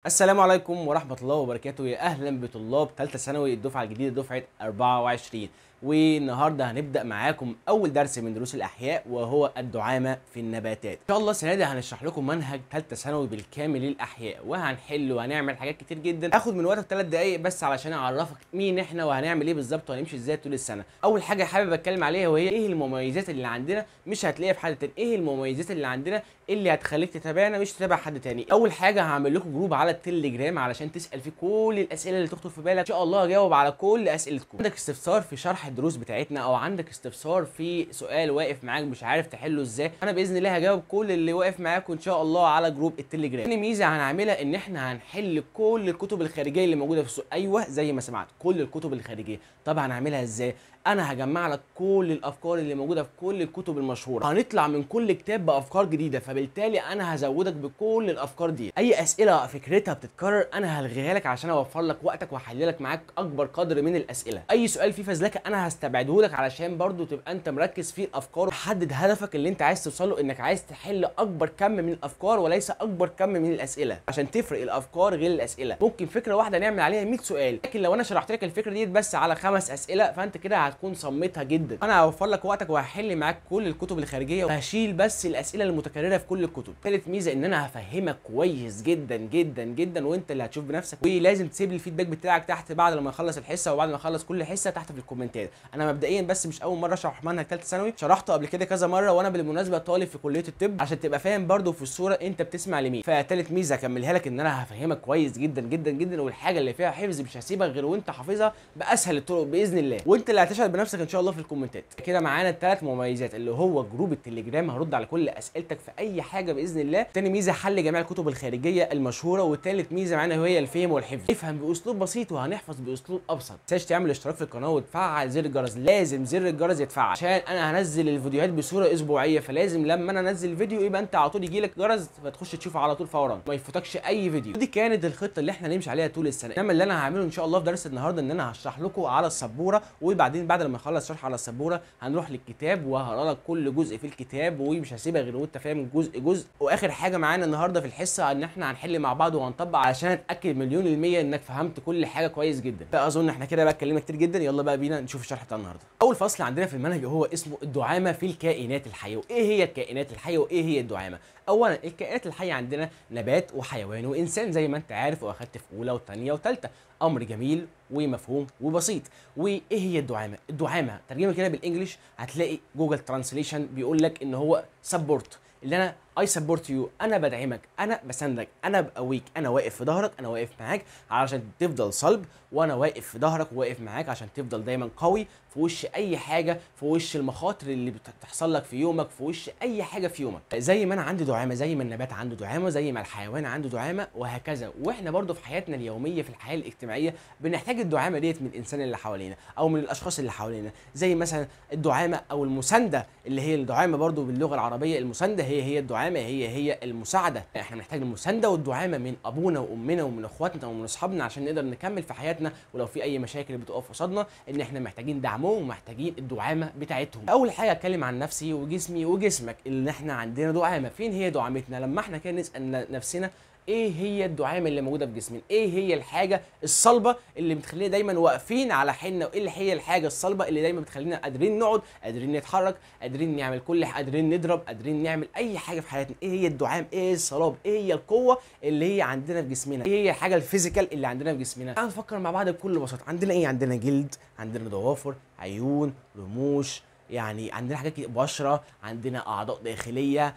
السلام عليكم ورحمة الله وبركاته. يا أهلا بطلاب ثالثة ثانوي الدفعة الجديدة دفعة 24. والنهارده هنبدأ معاكم أول درس من دروس الأحياء وهو الدعامة في النباتات. إن شاء الله السنة دي هنشرح لكم منهج ثالثة ثانوي بالكامل للأحياء، وهنحل وهنعمل حاجات كتير جدا. هاخد من وقتك 3 دقايق بس علشان أعرفك مين إحنا وهنعمل إيه بالظبط وهنمشي إزاي طول السنة. أول حاجة حابب أتكلم عليها وهي إيه المميزات اللي عندنا مش هتلاقيها في حد تاني، إيه المميزات اللي عندنا اللي هتخليك تتابعنا مش تتابع حد تاني. اول حاجه هعمل لكم جروب على التليجرام علشان تسال فيه كل الاسئله اللي تخطر في بالك، ان شاء الله هجاوب على كل اسئلتكم. عندك استفسار في شرح الدروس بتاعتنا او عندك استفسار في سؤال واقف معاك مش عارف تحله ازاي، انا باذن الله هجاوب كل اللي واقف معاكم ان شاء الله على جروب التليجرام. تاني ميزه هنعملها ان احنا هنحل كل الكتب الخارجيه اللي موجوده في السوق. ايوه زي ما سمعت، كل الكتب الخارجيه. طب هنعملها ازاي؟ انا هجمع لك كل الافكار اللي موجوده في كل الكتب المشهوره، هنطلع من كل كتاب بافكار جديده، فبالتالي انا هزودك بكل الافكار دي. اي اسئله فكرتها بتتكرر انا هلغيها لك عشان اوفر لك وقتك واحل لك معاك اكبر قدر من الاسئله. اي سؤال فيه فزلكه انا هستبعده لك علشان برضو تبقى انت مركز في الافكار وحدد هدفك اللي انت عايز توصل له، انك عايز تحل اكبر كم من الافكار وليس اكبر كم من الاسئله، عشان تفرق الافكار غير الاسئله. ممكن فكره واحده نعمل عليها 100 سؤال، لكن لو انا شرحت لك الفكره دي بس على 5 اسئله فانت كده هتكون صمتها جدا. انا هوفر لك وقتك وهحل معاك كل الكتب الخارجيه وهشيل بس الاسئله المتكرره في كل الكتب. ثالث ميزه ان انا هفهمك كويس جدا جدا جدا وانت اللي هتشوف بنفسك، ولازم تسيب لي الفيدباك بتاعك تحت بعد لما اخلص الحصه وبعد ما اخلص كل حصه تحت في الكومنتات. انا مبدئيا بس مش اول مره اشرح منهج ثالثه ثانوي، شرحته قبل كده كذا مره، وانا بالمناسبه طالب في كليه الطب عشان تبقى فاهم برده في الصوره انت بتسمع لمين. فثالث ميزه هكملها لك ان انا هفهمك كويس جدا جدا جدا، والحاجه اللي فيها حفظ مش هسيبك غير وانت حافظها باسهل الطرق باذن الله، وانت اللي هتشهد بنفسك ان شاء الله في الكومنتات. كده معانا الثلاث مميزات اللي هو جروب التليجرام، هرد على كل اسئلتك في اي حاجه باذن الله. تاني ميزه حل جميع الكتب الخارجيه المشهوره، وثالث ميزه معانا وهي الفهم والحفظ. افهم باسلوب بسيط وهنحفظ باسلوب ابسط. ما تنساش تعمل اشتراك في القناه وتفعل زر الجرس، لازم زر الجرس يتفعل عشان انا هنزل الفيديوهات بصوره اسبوعيه، فلازم لما انا انزل فيديو يبقى انت على طول يجيلك جرس فتخش تشوفه على طول فورا ما يفوتكش اي فيديو. دي كانت الخطه اللي احنا نمشي عليها طول السنه. انما اللي انا هعمله ان شاء الله في درس النهارده ان انا هشرح لكم على السبوره، وبعدين بعد لما اخلص شرح على السبوره هنروح للكتاب وهقرا لك كل جزء في الكتاب ومش هسيبها غير وانت فاهم جزء جزء. واخر حاجه معانا النهارده في الحصه ان احنا هنحل مع بعض وهنطبق علشان اتاكد مليون المية انك فهمت كل حاجه كويس جدا. فاظن احنا كده بقى اتكلمنا كتير جدا، يلا بقى بينا نشوف الشرح بتاع النهارده. اول فصل عندنا في المنهج هو اسمه الدعامه في الكائنات الحيه. وايه هي الكائنات الحيه وايه هي الدعامه؟ اولا الكائنات الحيه عندنا نبات وحيوان وانسان زي ما انت عارف واخدت في اولى وثانيه وثالثه، امر جميل ومفهوم وبسيط. وايه هي الدعامه؟ الدعامه ترجمه كده بالانجلش هتلاقي جوجل ترانسليشن بيقول لك ان هو سبورت، اللي انا اي سبورت يو، انا بدعمك، انا بساندك، انا بقويك، انا واقف في ظهرك، انا واقف معاك علشان تفضل صلب، وانا واقف في ظهرك وواقف معاك عشان تفضل دايما قوي في وش اي حاجه، في وش المخاطر اللي بتحصل لك في يومك، في وش اي حاجه في يومك. زي ما انا عندي دعامه، زي ما النبات عنده دعامه، زي ما الحيوان عنده دعامه، وهكذا. واحنا برضو في حياتنا اليوميه في الحياه الاجتماعيه بنحتاج الدعامه ديت من الانسان اللي حوالينا او من الاشخاص اللي حوالينا، زي مثلا الدعامه او المسانده اللي هي الدعامه برضو باللغه العربيه. المسانده هي الدعامه، هي المساعده. احنا بنحتاج المسانده والدعامه من ابونا وامنا ومن اخواتنا ومن اصحابنا عشان نقدر نكمل في حياتنا، ولو في اي مشاكل بتقف قصادنا ان احنا محتاجين دعمهم ومحتاجين الدعامه بتاعتهم. اول حاجه اتكلم عن نفسي وجسمي وجسمك، اللي احنا عندنا دعامه. فين هي دعامتنا؟ لما احنا كده نسال نفسنا ايه هي الدعامه اللي موجوده في جسمنا؟ ايه هي الحاجه الصلبه اللي بتخلينا دايما واقفين على حيلنا؟ وايه هي الحاجه الصلبه اللي دايما بتخلينا قادرين نقعد، قادرين نتحرك، قادرين نعمل قادرين نضرب، قادرين نعمل اي حاجه في حياتنا؟ ايه هي الدعام؟ ايه الصلاب؟ ايه هي القوه اللي هي عندنا في جسمنا؟ ايه هي الحاجه الفيزيكال اللي عندنا في جسمنا؟ تعالوا نفكر مع بعض بكل بساطه. عندنا ايه؟ عندنا جلد، عندنا ضوافر، عيون، رموش، يعني عندنا حاجات كتير، بشره، عندنا اعضاء داخليه،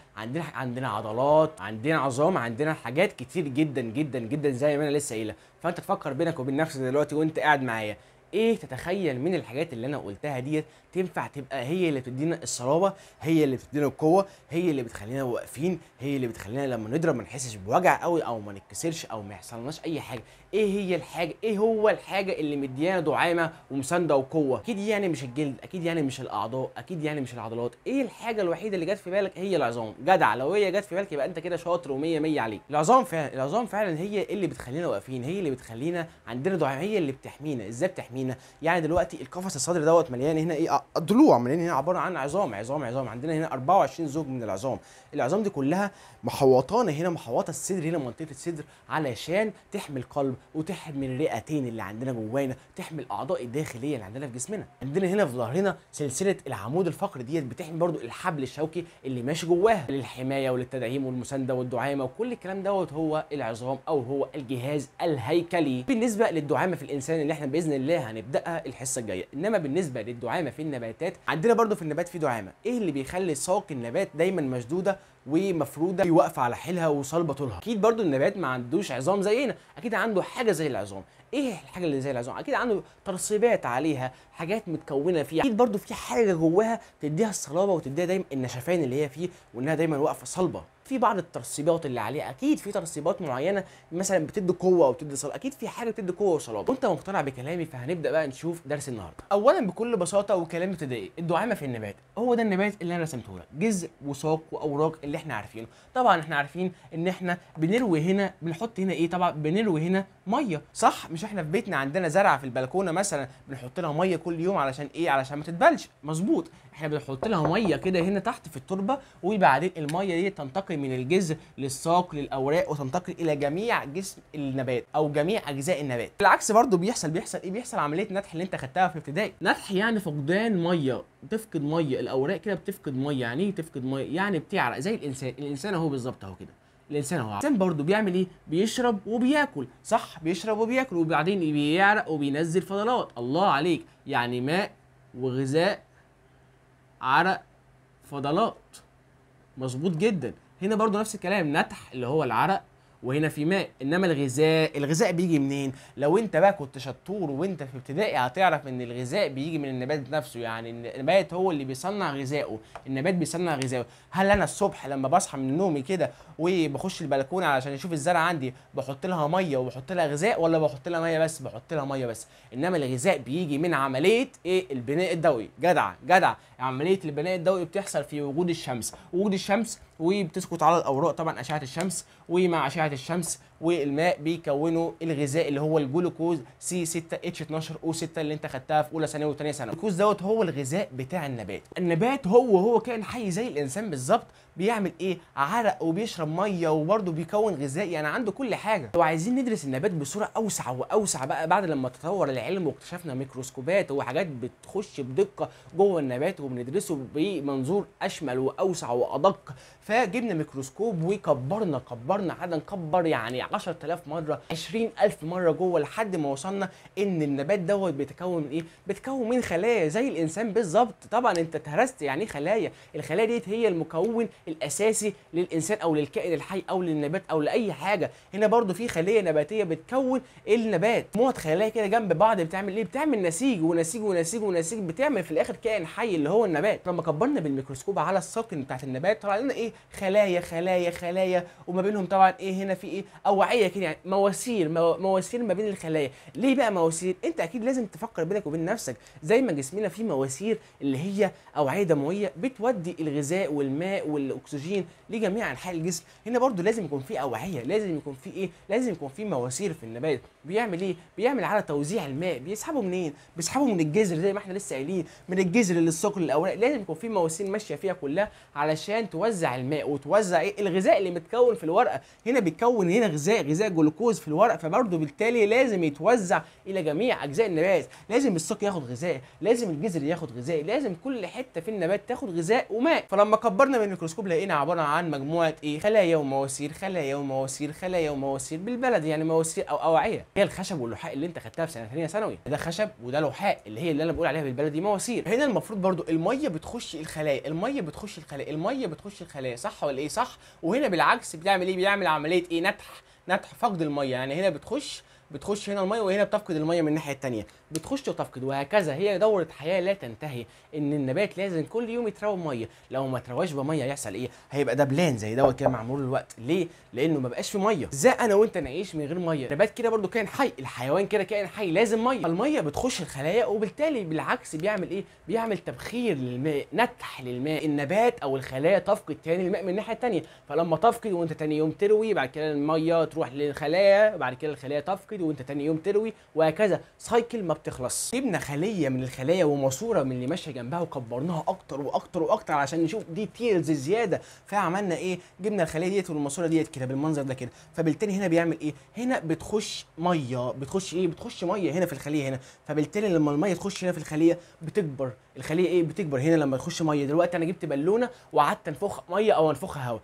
عندنا عضلات، عندنا عظام، عندنا حاجات كتير جدا جدا جدا زي ما انا لسه قايله. فانت تفكر بينك وبين نفسك دلوقتي وانت قاعد معايا، ايه تتخيل من الحاجات اللي انا قلتها ديت تنفع تبقى هي اللي بتدينا الصلابه، هي اللي بتدينا القوه، هي اللي بتخلينا واقفين، هي اللي بتخلينا لما نضرب ما نحسش بوجع قوي او ما نتكسرش او ما يحصلناش اي حاجه؟ ايه هي الحاجه؟ ايه هو الحاجه اللي مديانا دعامه ومسانده وقوه؟ اكيد يعني مش الجلد، اكيد يعني مش الاعضاء، اكيد يعني مش العضلات. ايه الحاجه الوحيده اللي جت في بالك؟ هي العظام. جدع، لو هي جت في بالك يبقى انت كده شاطر و100 100 عليك. العظام فعلا هي اللي بتخلينا واقفين، هي اللي بتخلينا عندنا دعامه، هي اللي بتحمينا. ازاي بتحمينا؟ فينا. يعني دلوقتي القفص الصدري دوت مليان هنا ايه؟ الضلوع مليان هنا عباره عن عظام عظام عظام. عندنا هنا 24 زوج من العظام. العظام دي كلها محوطانا هنا، محوطه الصدر هنا، منطقه الصدر، علشان تحمي القلب وتحمي الرئتين اللي عندنا جوانا، تحمي الاعضاء الداخليه اللي عندنا في جسمنا. عندنا هنا في ظهرنا سلسله العمود الفقري ديت بتحمي برضو الحبل الشوكي اللي ماشي جواها للحمايه وللتدعيم والمسانده والدعامه وكل الكلام دوت هو العظام او هو الجهاز الهيكلي. بالنسبه للدعامه في الانسان اللي احنا باذن الله هنبداها الحصه الجايه. انما بالنسبه للدعامه في النباتات، عندنا برضو في النبات في دعامه. ايه اللي بيخلي ساق النبات دايما مشدوده ومفروده واقفه على حيلها وصلبه طولها؟ اكيد برضو النبات ما عندوش عظام زينا، اكيد عنده حاجه زي العظام. ايه الحاجه اللي زي العظام؟ اكيد عنده ترسيبات عليها، حاجات متكونه فيها، اكيد برضو في حاجه جواها تديها الصلابه وتديها دايما النشفان اللي هي فيه، وانها دايما واقفه صلبه. في بعض الترسيبات اللي عليها، اكيد في ترسيبات معينه مثلا بتدي قوه او بتدي صلابه، اكيد في حاجه بتدي قوه وصلابه. وانت مقتنع بكلامي؟ فهنبدا بقى نشوف درس النهارده. اولا بكل بساطه وكلام ابتدائي، الدعامه في النبات هو ده النبات اللي انا رسمته لك، جذع وساق واوراق اللي احنا عارفينه. طبعا احنا عارفين ان احنا بنروي هنا، بنحط هنا ايه؟ طبعا بنروي هنا ميه، صح؟ مش احنا في بيتنا عندنا زرع في البلكونه مثلا بنحط لها ميه كل يوم علشان ايه؟ علشان ما تتبلش، مظبوط. احنا بنحط لها ميه كده هنا تحت في التربه، وبعدين الميه دي تنتقل من الجذر للساق للاوراق وتنتقل الى جميع جسم النبات او جميع اجزاء النبات. بالعكس برضو بيحصل ايه؟ بيحصل عمليه نتح اللي انت خدتها في ابتدائي. نتح يعني فقدان ميه، تفقد ميه، الاوراق كده بتفقد ميه. يعني ايه تفقد ميه؟ يعني بتعرق زي الانسان. الانسان اهو بالظبط اهو كده، الانسان اهو. الانسان برضو بيعمل ايه؟ بيشرب وبياكل، صح؟ بيشرب وبياكل وبعدين بيعرق وبينزل فضلات. الله عليك، يعني ماء وغذاء، عرق، فضلات، مظبوط جدا. هنا برضو نفس الكلام، نتح اللي هو العرق، وهنا في ماء. انما الغذاء بيجي منين؟ لو انت بقى كنت شطور وانت في ابتدائي هتعرف ان الغذاء بيجي من النبات نفسه. يعني النبات هو اللي بيصنع غذائه، النبات بيصنع غذائه. هل انا الصبح لما بصحى من نومي كده وبخش البلكونه علشان اشوف الزرع عندي بحط لها ميه وبحط لها غذاء، ولا بحط لها ميه بس؟ بحط لها ميه بس. انما الغذاء بيجي من عمليه ايه؟ البناء الضوئي. جدع جدع. عمليه البناء الضوئي بتحصل في وجود الشمس، وجود الشمس وبتسقط على الاوراق طبعا اشعه الشمس، ومع اشعه الشمس والماء بيكونوا الغذاء اللي هو الجلوكوز C6H12O6 اللي انت خدتها في اولى ثانوي وثانيه ثانوي. الجلوكوز دوت هو الغذاء بتاع النبات. النبات هو كائن حي زي الانسان بالظبط، بيعمل ايه؟ عرق وبيشرب ميه وبرده بيكون غذاء، يعني عنده كل حاجه. لو عايزين ندرس النبات بصوره اوسع واوسع بقى بعد لما تطور العلم واكتشفنا ميكروسكوبات وحاجات بتخش بدقه جوه النبات وبندرسه بمنظور اشمل واوسع وادق، فجبنا ميكروسكوب وكبرنا قعدنا نكبر يعني 10000 مره، 20000 مره جوه، لحد ما وصلنا ان النبات دوت بيتكون من ايه؟ بيتكون من خلايا زي الانسان بالظبط. طبعا انت اتهرست، يعني ايه خلايا؟ الخلايا ديت هي المكون الاساسي للانسان او للكائن الحي او للنبات او لاي حاجه. هنا برضو في خليه نباتيه بتكون النبات، مجموعه خلايا كده جنب بعض بتعمل ايه؟ بتعمل نسيج ونسيج ونسيج ونسيج، بتعمل في الاخر كائن حي اللي هو النبات. لما كبرنا بالميكروسكوب على الساقين بتاعت النبات طلع لنا ايه؟ خلايا خلايا خلايا، وما بينهم طبعا ايه؟ هنا في ايه؟ اوعيه كده، يعني مواسير مواسير ما بين الخلايا. ليه بقى مواسير؟ انت اكيد لازم تفكر بينك وبين نفسك، زي ما جسمنا فيه مواسير اللي هي اوعيه دمويه بتودي الغذاء والماء والاكسجين لجميع انحاء الجسم، هنا برضو لازم يكون في اوعيه، لازم يكون في ايه؟ لازم يكون في مواسير في النبات. بيعمل ايه؟ بيعمل على توزيع الماء. بيسحبه منين؟ بيسحبه من الجذر زي ما احنا لسه قايلين، من الجذر للساق للاوراق. لازم يكون في مواسير ماشيه فيها كلها علشان توزع الماء وتوزع ايه؟ الغذاء اللي متكون في الورقه. هنا بيتكون هنا غذاء جلوكوز في الورق، فبرضه بالتالي لازم يتوزع الى جميع اجزاء النبات. لازم الساق ياخد غذاء، لازم الجذر ياخد غذاء، لازم كل حته في النبات تاخد غذاء وماء. فلما كبرنا من الميكروسكوب لقينا عباره عن مجموعه ايه؟ خلايا ومواسير، خلايا ومواسير، خلايا ومواسير، بالبلد يعني مواسير او اوعيه. هي الخشب واللحاء اللي انت خدتها في سنه ثانيه ثانوي، ده خشب وده لحاء، اللي انا بقول عليها بالبلدي مواسير. هنا المفروض برضو الميه بتخش الخلايا، الميه بتخش الخلايا، صح ولا ايه؟ صح. وهنا بالعكس بيعمل ايه؟ بيعمل عمليه ايه؟ نتح فقد الميه. يعني هنا بتخش هنا الميه، وهنا بتفقد الميه من الناحيه الثانيه، بتخش وتفقد، وهكذا. هي دوره حياه لا تنتهي، ان النبات لازم كل يوم يتروى ميه. لو ما ترواش بميه يحصل ايه؟ هيبقى دبلان زي دوت كده مع مرور الوقت. ليه؟ لانه ما بقاش في ميه. ازاي انا وانت نعيش من غير ميه؟ النبات كده برضو كائن حي، الحيوان كده كائن حي، لازم ميه. الميه بتخش الخلايا، وبالتالي بالعكس بيعمل ايه؟ بيعمل تبخير للماء، نتح للماء. النبات او الخلايا تفقد تاني الماء من الناحيه الثانيه، فلما تفقد وانت تاني يوم تروي، بعد كده الميه تروح للخلايا، بعد كده الخلايا تفقد وانت تاني يوم تروي، وهكذا سايكل ما بتخلص. جبنا خليه من الخلايا وماسوره من اللي ماشيه جنبها وكبرناها اكتر واكتر واكتر عشان نشوف ديتيلز زياده. فعملنا ايه؟ جبنا الخليه ديت والماسوره ديت كده بالمنظر ده كده. فبالتالي هنا بيعمل ايه؟ هنا بتخش ميه، بتخش ايه؟ بتخش ميه هنا في الخليه هنا. فبالتالي لما الميه تخش هنا في الخليه بتكبر الخليه. ايه بتكبر هنا لما تخش ميه؟ دلوقتي انا جبت بالونه وقعدت انفخ ميه او انفخها هواء،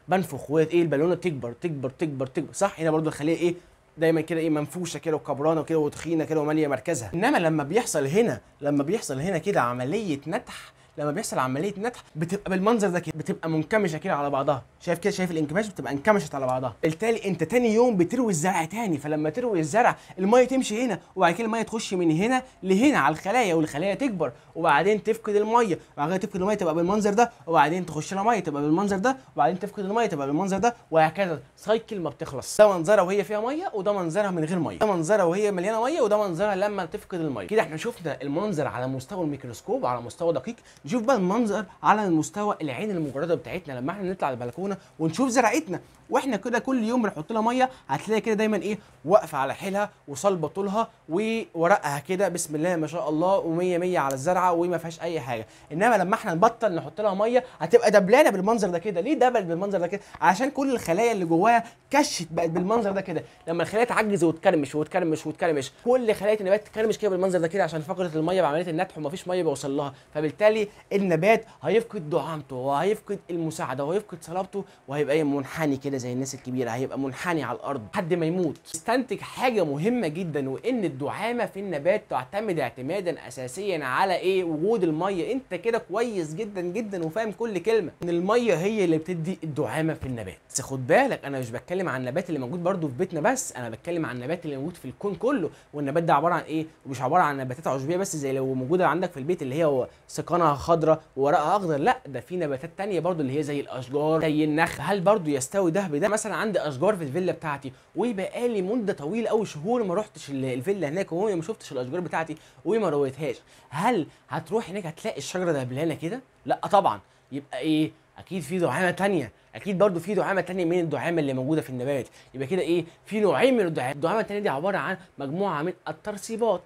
بنفخ وايه البالونه تكبر تكبر تكبر تكبر، صح؟ هنا برضو الخليه ايه؟ دايما كده ايه؟ منفوشه كده وكبرانه كده وتخينه كده وماليه مركزها. انما لما بيحصل هنا كده عمليه نتح، لما بيحصل عمليه نتح بتبقى بالمنظر ده كده، بتبقى منكمشه كده على بعضها. شايف كده؟ شايف الانكماش؟ بتبقى انكمشت على بعضها. بالتالي انت تاني يوم بتروي الزرع تاني. فلما تروي الزرع الميه تمشي هنا، وبعد كده الميه تخش من هنا لهنا على الخلايا، والخلايا تكبر وبعدين تفقد الميه، وبعد كده تفقد الميه تبقى بالمنظر ده، وبعدين تخش لها ميه تبقى بالمنظر ده، وبعدين تفقد الميه تبقى بالمنظر ده، وهكذا سايكل ما بتخلص. ده منظرها وهي فيها ميه، وده منظرها من غير ميه. ده منظرها وهي مليانه ميه، وده منظرها لما تفقد الميه. كده احنا شفنا المنظر على مستوى الميكروسكوب على مستوى دقيق. نشوف بقى المنظر على المستوى العين المجرده بتاعتنا لما احنا نطلع البلكونه ونشوف زرعتنا. واحنا كده كل يوم بنحط لها ميه، هتلاقي كده دايما ايه؟ واقفه على حيلها وصلبه طولها وورقها كده بسم الله ما شاء الله و100 100 على الزرعه وما فيهاش اي حاجه. انما لما احنا نبطل نحط لها ميه هتبقى دبلانه بالمنظر ده كده. ليه دبل بالمنظر ده كده؟ عشان كل الخلايا اللي جواها كشت بقت بالمنظر ده كده. لما الخلايا تعجز وتكرمش وتكرمش وتكرمش، كل خلايا النبات تكرمش كده بالمنظر ده كده عشان فقدت الميه بعمليه النتح ومفيش ميه بيوصل لها. فبالتالي النبات هيفقد دعامته وهيفقد المساعده وهيفقد صلابته وهيبقى منحني كده زي الناس الكبيره، هيبقى منحني على الارض لحد ما يموت. استنتج حاجه مهمه جدا، وان الدعامه في النبات تعتمد اعتمادا اساسيا على ايه؟ وجود الميه. انت كده كويس جدا جدا وفاهم كل كلمه ان الميه هي اللي بتدي الدعامه في النبات. بس خد بالك انا مش بتكلم عن النبات اللي موجود برده في بيتنا بس، انا بتكلم عن النبات اللي موجود في الكون كله. والنبات ده عباره عن ايه؟ ومش عباره عن نباتات عشبيه بس زي لو موجوده عندك في البيت اللي هي سيقانها خضراء وورقها اخضر، لا ده في نباتات تانية برده اللي هي زي الاشجار زي النخل. هل برده يستوي ده بده؟ مثلا عندي اشجار في الفيلا بتاعتي وبقالي مده طويله قوي شهور ما رحتش الفيلا هناك وما شفتش الاشجار بتاعتي وما رويتهاش. هل هتروح هناك هتلاقي الشجره دبلانه كده؟ لا طبعا. يبقى ايه؟ اكيد في دعامه تانية، اكيد برضو في دعامه تانية من الدعامه اللي موجوده في النبات. يبقى كده ايه؟ في نوعين من الدعامه. الدعامه التانية دي عباره عن مجموعه من الترسيبات.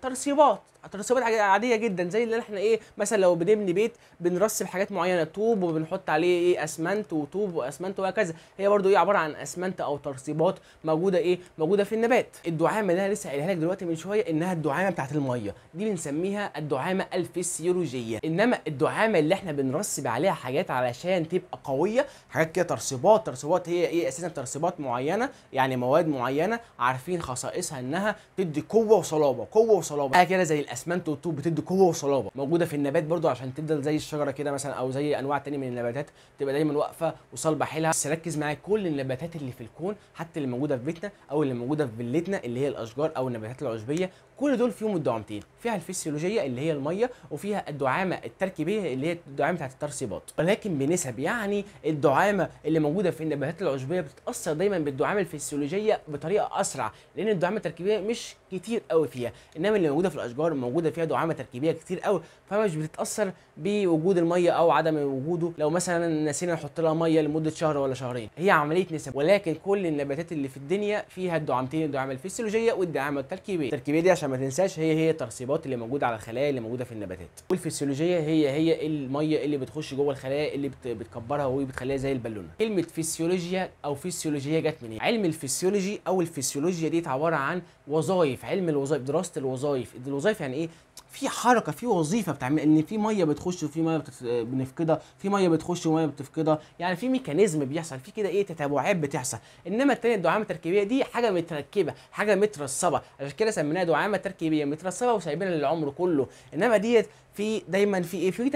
الترسيبات عاديه جدا زي اللي احنا ايه؟ مثلا لو بنبني بيت بنرسب حاجات معينه، طوب وبنحط عليه ايه؟ اسمنت وطوب واسمنت وهكذا. هي برضو ايه؟ عباره عن اسمنت او ترسيبات موجوده ايه؟ موجوده في النبات. الدعامه اللي انا لسه قايلها لك دلوقتي من شويه انها الدعامه بتاعت الميه، دي بنسميها الدعامه الفسيولوجيه. انما الدعامه اللي احنا بنرسب عليها حاجات علشان تبقى قويه، حاجات كده ترسيبات هي ايه اساسا؟ ترسيبات معينه يعني مواد معينه عارفين خصائصها انها تدي قوه وصلابه. حاجه كده زي الاسمنت والطوب بتدي قوه وصلابه، موجوده في النبات برضو عشان تفضل زي الشجره كده مثلا او زي انواع تانية من النباتات تبقى دايما واقفه وصلبه حيلها. بس ركز معايا، كل النباتات اللي في الكون حتى اللي موجوده في بيتنا او اللي موجوده في فيلتنا اللي هي الاشجار او النباتات العشبيه، كل دول فيهم الدعامتين، فيها الفسيولوجيه اللي هي الميه وفيها الدعامه التركيبيه اللي هي الدعامه بتاعت الترسيبات، ولكن بنسب. يعني الدعامه اللي موجوده في النباتات العشبيه بتتاثر دايما بالدعامه الفسيولوجيه بطريقه اسرع لان الدعامه التركيبيه مش كتير قوي فيها. انما اللي موجوده في الاشجار موجوده فيها دعامه تركيبيه كتير قوي، فمش بتتاثر بوجود الميه او عدم وجوده. لو مثلا نسينا نحط لها ميه لمده شهر ولا شهرين، هي عمليه نسب. ولكن كل النباتات اللي في الدنيا فيها الدعامتين، الدعامه الفسيولوجيه والدعامه التركيبيه. التركيبيه دي عشان ما تنساش هي الترسيبات اللي موجوده على الخلايا اللي موجوده في النباتات، والفسيولوجيه هي الميه اللي بتخش جوه الخلايا اللي بتكبرها وبتخليها زي البالونه. كلمه فسيولوجيا او فسيولوجيه جت منين؟ علم الفسيولوجي او الفسيولوجيا دي عباره عن وظائف، علم الوظائف، دراسه الوظائف. الوظائف يعني ايه؟ في حركه، في وظيفه بتعمل ان في ميه بتخش وفي ميه بنفقدها، في ميه بتخش وميه بتفقدها، يعني في ميكانيزم بيحصل، في كده ايه؟ تتابعات بتحصل. انما الثانيه الدعامه التركيبيه دي حاجه متركبه، حاجه مترسبه، عشان كده سميناها دعامه تركيبيه مترسبه وسايبينها للعمر كله. انما ديت في دايما في ايه؟ في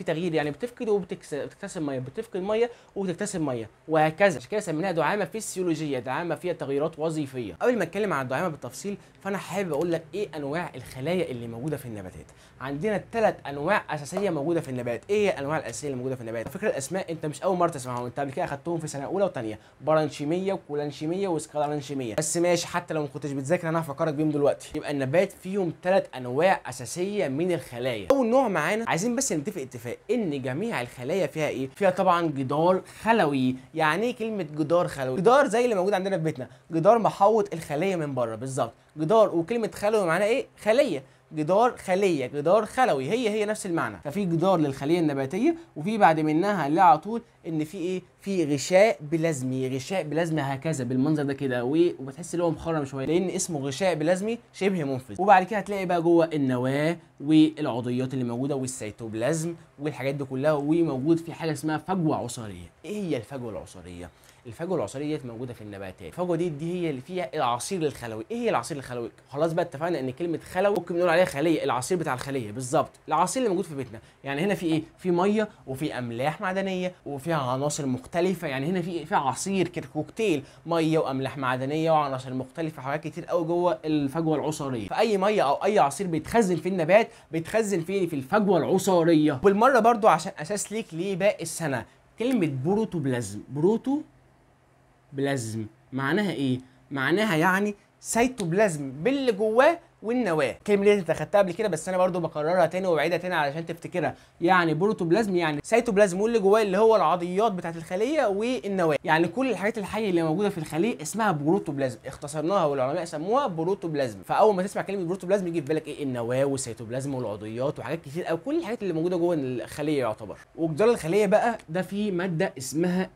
تغيير يعني بتفقد وبتكتسب ميه، بتفقد ميه وبتكتسب ميه وهكذا. عشان كده سميناها دعامه فسيولوجيه، دعامه فيها تغيرات وظيفيه. قبل ما اتكلم عن الدعامه بالتفصيل فانا حابب اقول لك ايه انواع الخلايا اللي موجوده في النبات. النباتات. عندنا 3 انواع اساسيه موجوده في النبات. ايه هي الانواع الاساسيه اللي موجوده في النبات؟ فكره الاسماء انت مش اول مره تسمعهم، انت قبل كده اخدتهم في سنه اولى وثانيه، برانشيميه وكولانشيميه وسكالانشيميه، بس ماشي حتى لو ما كنتش بتذاكر انا هفكرك بيهم دلوقتي. يبقى النبات فيهم 3 انواع اساسيه من الخلايا. اول نوع معانا عايزين بس نتفق اتفاق ان جميع الخلايا فيها ايه؟ فيها طبعا جدار خلوي. يعني ايه كلمه جدار خلوي؟ جدار زي اللي موجود عندنا في بيتنا، جدار محوط الخليه من بره بالظبط. جدار وكلمه خلوي معناها ايه؟ خليه. جدار خليه، جدار خلوي، هي نفس المعنى. ففي جدار للخليه النباتيه، وفي بعد منها اللي على طول ان في ايه؟ في غشاء بلازمي. غشاء بلازمي هكذا بالمنظر ده كده، وبتحس ان هو مخرم شويه لان اسمه غشاء بلازمي شبه منفذ. وبعد كده هتلاقي بقى جوه النواه والعضيات اللي موجوده والسيتوبلازم والحاجات دي كلها، وموجود في حاجه اسمها فجوه عصاريه. ايه هي الفجوه العصاريه؟ الفجوه العصاريه دي موجوده في النباتات. الفجوه دي هي اللي فيها العصير الخلوي. ايه هي العصير الخلوي؟ خلاص بقى اتفقنا ان كلمه خلوي ممكن نقول عليها خليه، العصير بتاع الخليه بالظبط، العصير اللي موجود في بيتنا. يعني هنا في ايه؟ في ميه وفي املاح معدنيه وفيها عناصر مختلفه. يعني هنا في عصير كده، كوكتيل ميه واملاح معدنيه وعناصر مختلفه، حاجات كتير قوي جوه الفجوه العصاريه. فاي ميه او اي عصير بيتخزن في النبات بيتخزن فين؟ في الفجوه العصاريه. بالمره برضو عشان اساس ليك لباقي السنه، كلمه بروتوبلازم. بلازم معناها ايه؟ معناها يعني سيتوبلازم باللي جواه والنواه. الكلمه دي انت اخدتها قبل كده بس انا برضو بكررها تاني وبعيدها تاني علشان تفتكرها. يعني بروتوبلازم يعني سيتوبلازم واللي جواه اللي هو العضيات بتاعت الخليه والنواه. يعني كل الحاجات الحيه اللي موجوده في الخليه اسمها بروتوبلازم، اختصرناها والعلماء سموها بروتوبلازم. فاول ما تسمع كلمه بروتوبلازم يجي في بالك ايه؟ النواه والسيتوبلازم والعضيات وحاجات كتير او كل الحاجات اللي موجوده جوه الخليه يعتبر. وجدار الخليه بقى ده فيه ماده اسمها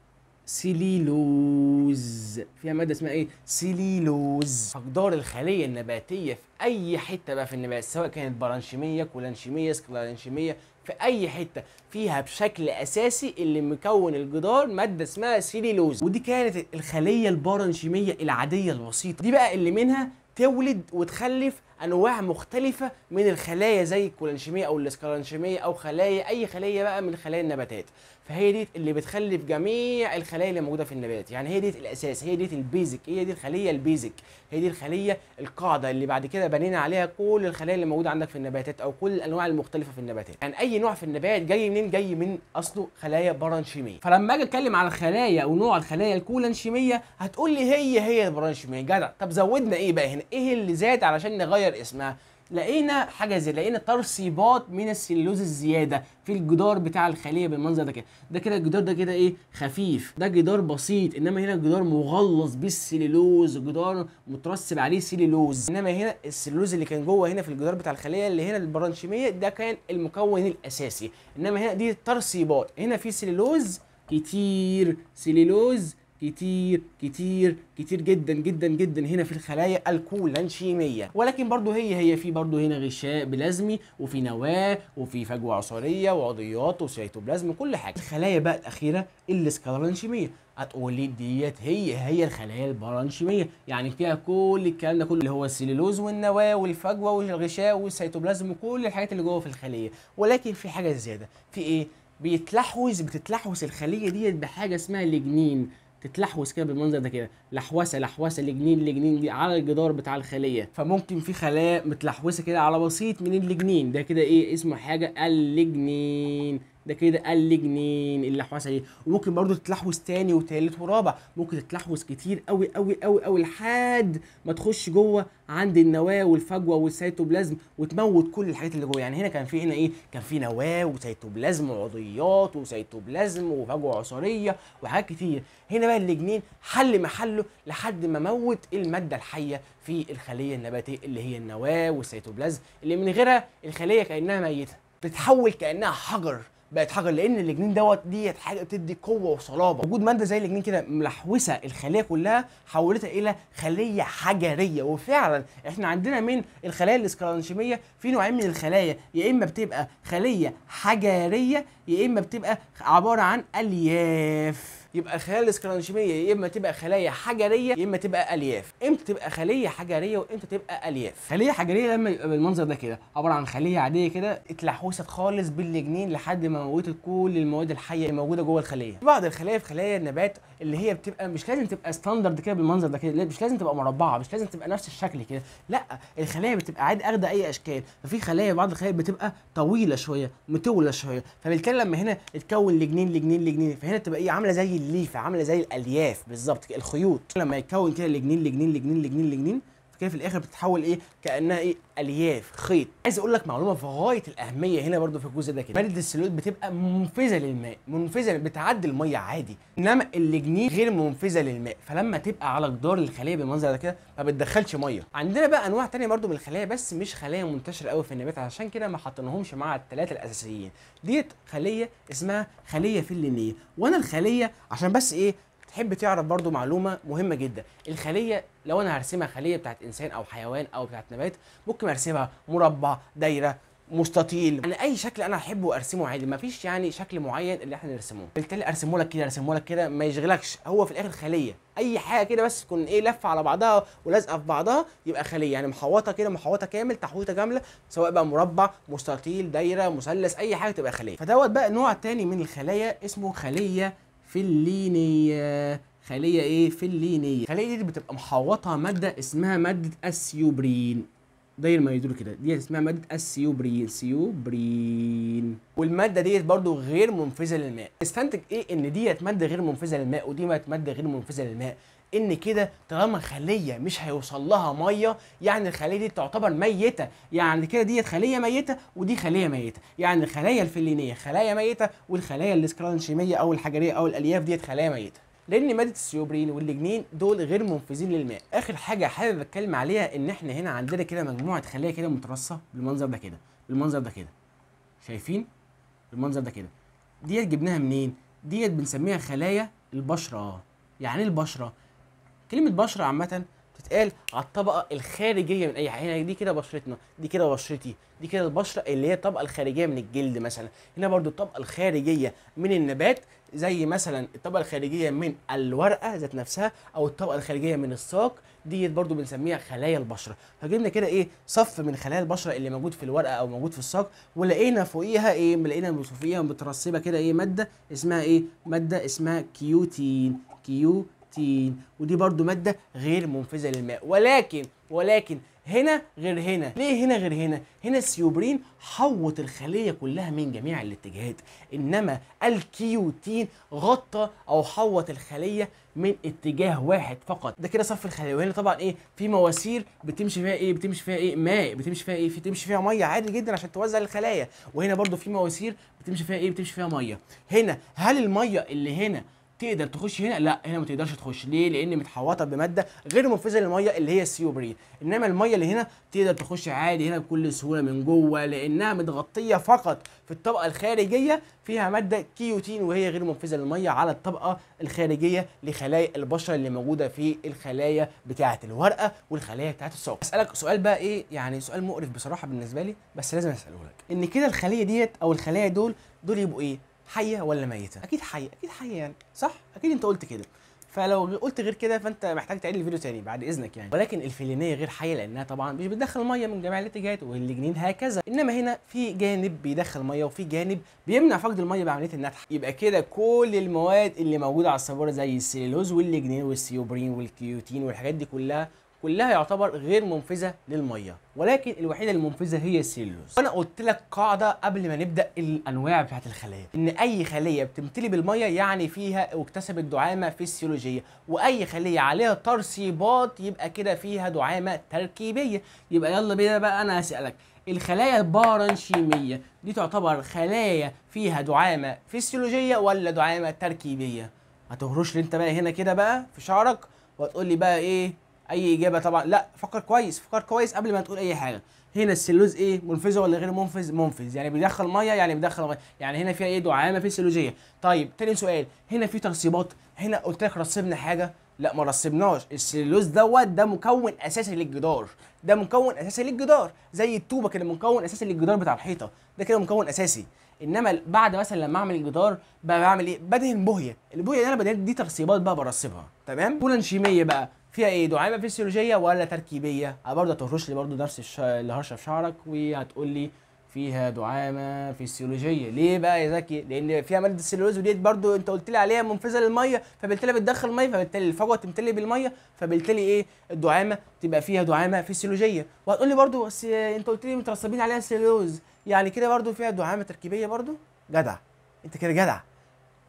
سيليلوز. فيها ماده اسمها ايه؟ سيليلوز. فجدار الخليه النباتيه في اي حته بقى في النبات، سواء كانت برانشيميه كولانشيميه سكلارنشيميه، في اي حته فيها بشكل اساسي اللي مكون الجدار ماده اسمها سيليلوز. ودي كانت الخليه البرانشيميه العاديه البسيطه، دي بقى اللي منها تولد وتخلف انواع مختلفه من الخلايا زي الكولانشيميه او الاسكالانشيميه او خلايا اي خليه بقى من خلايا النباتات. فهي دي اللي بتخلف جميع الخلايا اللي موجوده في النبات. يعني هي دي الاساس، هي دي البيزك، هي دي الخليه البيزك، هي دي الخليه القاعده اللي بعد كده بنينا عليها كل الخلايا اللي موجوده عندك في النباتات او كل الانواع المختلفه في النباتات. يعني اي نوع في النبات جاي منين؟ جاي من اصله خلايا برانشيميه. فلما اجي اتكلم على الخلايا او نوع الخلايا الكولانشيميه هتقول لي هي البرانشيميه. جدع. طب زودنا ايه بقى هنا؟ ايه اللي زاد علشان نغير اسمها؟ لقينا حاجه زي لقينا ترسيبات من السليلوز الزياده في الجدار بتاع الخليه بالمنظر ده كده. ده كده الجدار ده كده ايه؟ خفيف. ده جدار بسيط، انما هنا الجدار مغلظ بالسليلوز، جدار مترسب عليه سليلوز. انما هنا السليلوز اللي كان جوه هنا في الجدار بتاع الخليه اللي هنا البرانشيميه ده كان المكون الاساسي، انما هنا دي الترسيبات. هنا في سليلوز كتير، سليلوز كتير جدا جدا جدا هنا في الخلايا الكولانشيميه. ولكن برضو هي في برضو هنا غشاء بلازمي وفي نواه وفي فجوه عصاريه وعضيات وسيتوبلازم وكل حاجه. الخلايا بقى الاخيره السكالانشيميه، هتقول لي ديت هي الخلايا البرانشيميه، يعني فيها كل الكلام ده كله اللي هو السليلوز والنواه والفجوه والغشاء والسيتوبلازم وكل الحاجات اللي جوه في الخليه. ولكن في حاجه زياده، في ايه؟ بتتلحوز الخليه ديت بحاجه اسمها لجنين. تتلحوس كده بالمنظر ده كده، لحوسه لجنين دي على الجدار بتاع الخليه. فممكن في خلايا متلحوسه كده على بسيط من اللجنين ده كده ايه اسمه؟ حاجه اللجنين. ده كده اللجنين اللحوسه دي. وممكن برضو تتلحوس تاني وتالت ورابع، ممكن تتلحوس كتير قوي لحد ما تخش جوه عند النواه والفجوه والسيتوبلازم وتموت كل الحاجات اللي جوه. يعني هنا كان في ايه؟ كان في نواه وسيتوبلازم وعضيات وسيتوبلازم وفجوه عصاريه وحاجات كتير. هنا بقى اللجنين حل محله لحد ما موت الماده الحيه في الخليه النباتيه اللي هي النواه والسيتوبلازم، اللي من غيرها الخليه كانها ميته، بتتحول كانها حجر، بقت حجر، لان اللجنين ديت حاجه بتدي قوه وصلابه. وجود ماده زي اللجنين كده ملحوسه الخليه كلها حولتها الى خليه حجريه. وفعلا احنا عندنا من الخلايا الاسكالانشيميه في نوعين من الخلايا، يا اما بتبقى خليه حجريه يا اما بتبقى عباره عن الياف. يبقى الخلايا الاسكرانشيميه يا اما تبقى خلايا حجريه يا اما تبقى الياف. امتى تبقى خليه حجريه وامتى تبقى الياف؟ خليه حجريه لما يبقى بالمنظر ده كده، عباره عن خليه عاديه كده اتلحوست خالص بالليجنين لحد ما موتت كل المواد الحيه اللي موجوده جوه الخليه. بعض الخلايا في خلايا النبات اللي هي بتبقى مش لازم تبقى ستاندرد كده بالمنظر ده كده، مش لازم تبقى مربعه، مش لازم تبقى نفس الشكل كده، لا الخلايا بتبقى عادي اخده اي اشكال. ففي خلايا بعض الخلايا بتبقى طويله شويه مطوله شويه، فبالتالي لما هنا اتكون لجنين فهنا تبقى ايه عامله زي الليفه، عامله زي الالياف بالظبط كده، الخيوط لما يتكون كده لجنين كده في الاخر بتتحول ايه كانها ايه الياف خيط. عايز اقول لك معلومه في غايه الاهميه هنا برده في الجزء ده كده، ماده السلول بتبقى منفذه للماء، منفذه بتعدي الميه عادي، انما اللجنين غير منفذه للماء، فلما تبقى على جدار الخليه بالمنظر ده كده ما بتدخلش ميه. عندنا بقى انواع ثانيه برده من الخلايا بس مش خلايا منتشره قوي في النبات، عشان كده ما حطيناهمش مع الثلاثه الاساسيين. ديت خليه اسمها خليه فلينيه. وانا الخليه عشان بس ايه تحب تعرف برضو معلومه مهمه جدا، الخليه لو انا هرسمها خليه بتاعت انسان او حيوان او بتاعت نبات ممكن ارسمها مربع، دايره، مستطيل، يعني اي شكل انا احبه ارسمه عادي، مفيش يعني شكل معين اللي احنا نرسمه. بالتالي ارسمه لك كده ما يشغلكش، هو في الاخر خليه، اي حاجه كده بس تكون ايه لفه على بعضها ولازقه في بعضها يبقى خليه، يعني محوطه كده، محوطه كامل، تحويطه كامله، سواء بقى مربع، مستطيل، دايره، مثلث، اي حاجه تبقى خليه. فدوت بقى نوع تاني من الخلايا اسمه خليه فلينيه. خليه ايه فلينيه. الخليه دي بتبقى محوطه ماده اسمها ماده السيوبرين، داير ما يدور كده، دي اسمها ماده السيوبرين. والماده ديت برضو غير منفذه للماء. استنتج ايه ان ديت ماده غير منفذه للماء ودي ماده غير منفذه للماء؟ ان كده طالما خليه مش هيوصل لها ميه يعني الخليه دي تعتبر ميته، يعني كده ديت خليه ميته ودي خليه ميته، يعني الخلايا الفلينيه خلايا ميته والخلايا الاسكرانشيميه او الحجريه او الالياف ديت خلايا ميته، لان ماده السيوبرين والليجنين دول غير منفذين للماء. اخر حاجه حابب اتكلم عليها ان احنا هنا عندنا كده مجموعه خلايا كده مترصه بالمنظر ده كده، بالمنظر ده كده، شايفين بالمنظر ده كده. ديت جبناها منين؟ ديت بنسميها خلايا البشره. يعني ايه البشره؟ كلمة بشرة عامة بتتقال على الطبقة الخارجية من أي حاجة، هنا دي كده بشرتنا، دي كده بشرتي، دي كده البشرة اللي هي الطبقة الخارجية من الجلد مثلا، هنا برضو الطبقة الخارجية من النبات زي مثلا الطبقة الخارجية من الورقة ذات نفسها أو الطبقة الخارجية من الساق، ديت برضو بنسميها خلايا البشرة. فجبنا كده إيه صف من خلايا البشرة اللي موجود في الورقة أو موجود في الساق، ولقينا فوقيها إيه؟ لقينا فوقيها مترسبة كده إيه مادة اسمها إيه؟ مادة اسمها كيوتين. ودي برضو مادة غير منفذة للماء، ولكن هنا غير هنا. ليه هنا غير هنا؟ هنا السيوبرين حوط الخلية كلها من جميع الاتجاهات، انما الكيوتين غطى او حوط الخلية من اتجاه واحد فقط. ده كده صف الخلية. وهنا طبعا ايه في مواسير بتمشي فيها ايه؟ بتمشي فيها ايه؟ ماء، بتمشي فيها ايه؟ بتمشي فيها ميه عادي جدا عشان توزع الخلايا. وهنا برضو في مواسير بتمشي فيها ايه؟ بتمشي فيها ميه. هنا هل الميه اللي هنا تقدر تخش هنا؟ لا هنا ما تقدرش تخش. ليه؟ لان متحوطه بماده غير منفذه للميه اللي هي السيوبرين، انما الميه اللي هنا تقدر تخش عادي هنا بكل سهوله من جوه، لانها متغطيه فقط في الطبقه الخارجيه فيها ماده كيوتين وهي غير منفذه للميه على الطبقه الخارجيه لخلايا البشره اللي موجوده في الخلايا بتاعه الورقه والخلايا بتاعه الساق. اسالك سؤال بقى ايه يعني سؤال مقرف بصراحه بالنسبه لي بس لازم اساله لك، ان كده الخليه ديت او الخلايا دول يبقوا ايه؟ حيه ولا ميته؟ اكيد حيه، اكيد حيه يعني صح؟ اكيد انت قلت كده، فلو قلت غير كده فانت محتاج تعيد الفيديو تاني بعد اذنك يعني. ولكن الفلينيه غير حيه لانها طبعا مش بتدخل ميه من جميع الاتجاهات واللجنين هكذا، انما هنا في جانب بيدخل ميه وفي جانب بيمنع فقد الميه بعمليه النتح. يبقى كده كل المواد اللي موجوده على السبوره زي السيلولوز واللجنين والسيوبرين والكيوتين والحاجات دي كلها يعتبر غير منفذه للميه، ولكن الوحيده المنفذه هي السيلولوز. وانا قلت لك قاعده قبل ما نبدا الانواع بتاعت الخلايا، ان اي خليه بتمتلي بالميه يعني فيها واكتسبت دعامه فيسيولوجيه، واي خليه عليها ترسيبات يبقى كده فيها دعامه تركيبيه. يبقى يلا بينا بقى انا هسالك، الخلايا البارنشيميه دي تعتبر خلايا فيها دعامه فيسيولوجيه ولا دعامه تركيبيه؟ ما تهرش لي انت بقى هنا كده بقى في شعرك وتقول لي بقى ايه اي اجابه. طبعا لا، فكر كويس قبل ما تقول اي حاجه. هنا السلوز ايه؟ منفذه ولا غير منفذ؟ يعني بيدخل ميه، يعني هنا فيها ايه؟ دعامه فيسيولوجيه. طيب تاني سؤال، هنا في ترسيبات؟ هنا قلت لك رسبنا حاجه؟ لا ما رسبناش. السلوز ده مكون اساسي للجدار، زي الطوبه كده مكون اساسي للجدار بتاع الحيطه، ده كده مكون اساسي. انما بعد مثلا لما اعمل الجدار بقى بعمل ايه؟ بدهن بوهيه. البوهيه اللي انا بدهن دي ترسيبات بقى برسبها، تمام. الفولانشيميه بقى فيها ايه؟ دعامه فسيولوجيه ولا تركيبيه؟ برضه هتهرش لي برضه نفس اللي هرشه في شعرك وهتقول لي فيها دعامه فسيولوجيه. ليه بقى يا زكي؟ لان فيها ماده السليولوز، وديت برضو انت قلت لي عليها منفذه للميه، فبالتالي بتدخل ميه، فبالتالي الفجوه تمتلي بالميه، فبالتالي ايه؟ الدعامه تبقى فيها دعامه فسيولوجيه. وهتقول لي برضو بس انت قلت لي مترسبين عليها السليولوز، يعني كده برضو فيها دعامه تركيبيه برضو؟ جدع، انت كده جدع.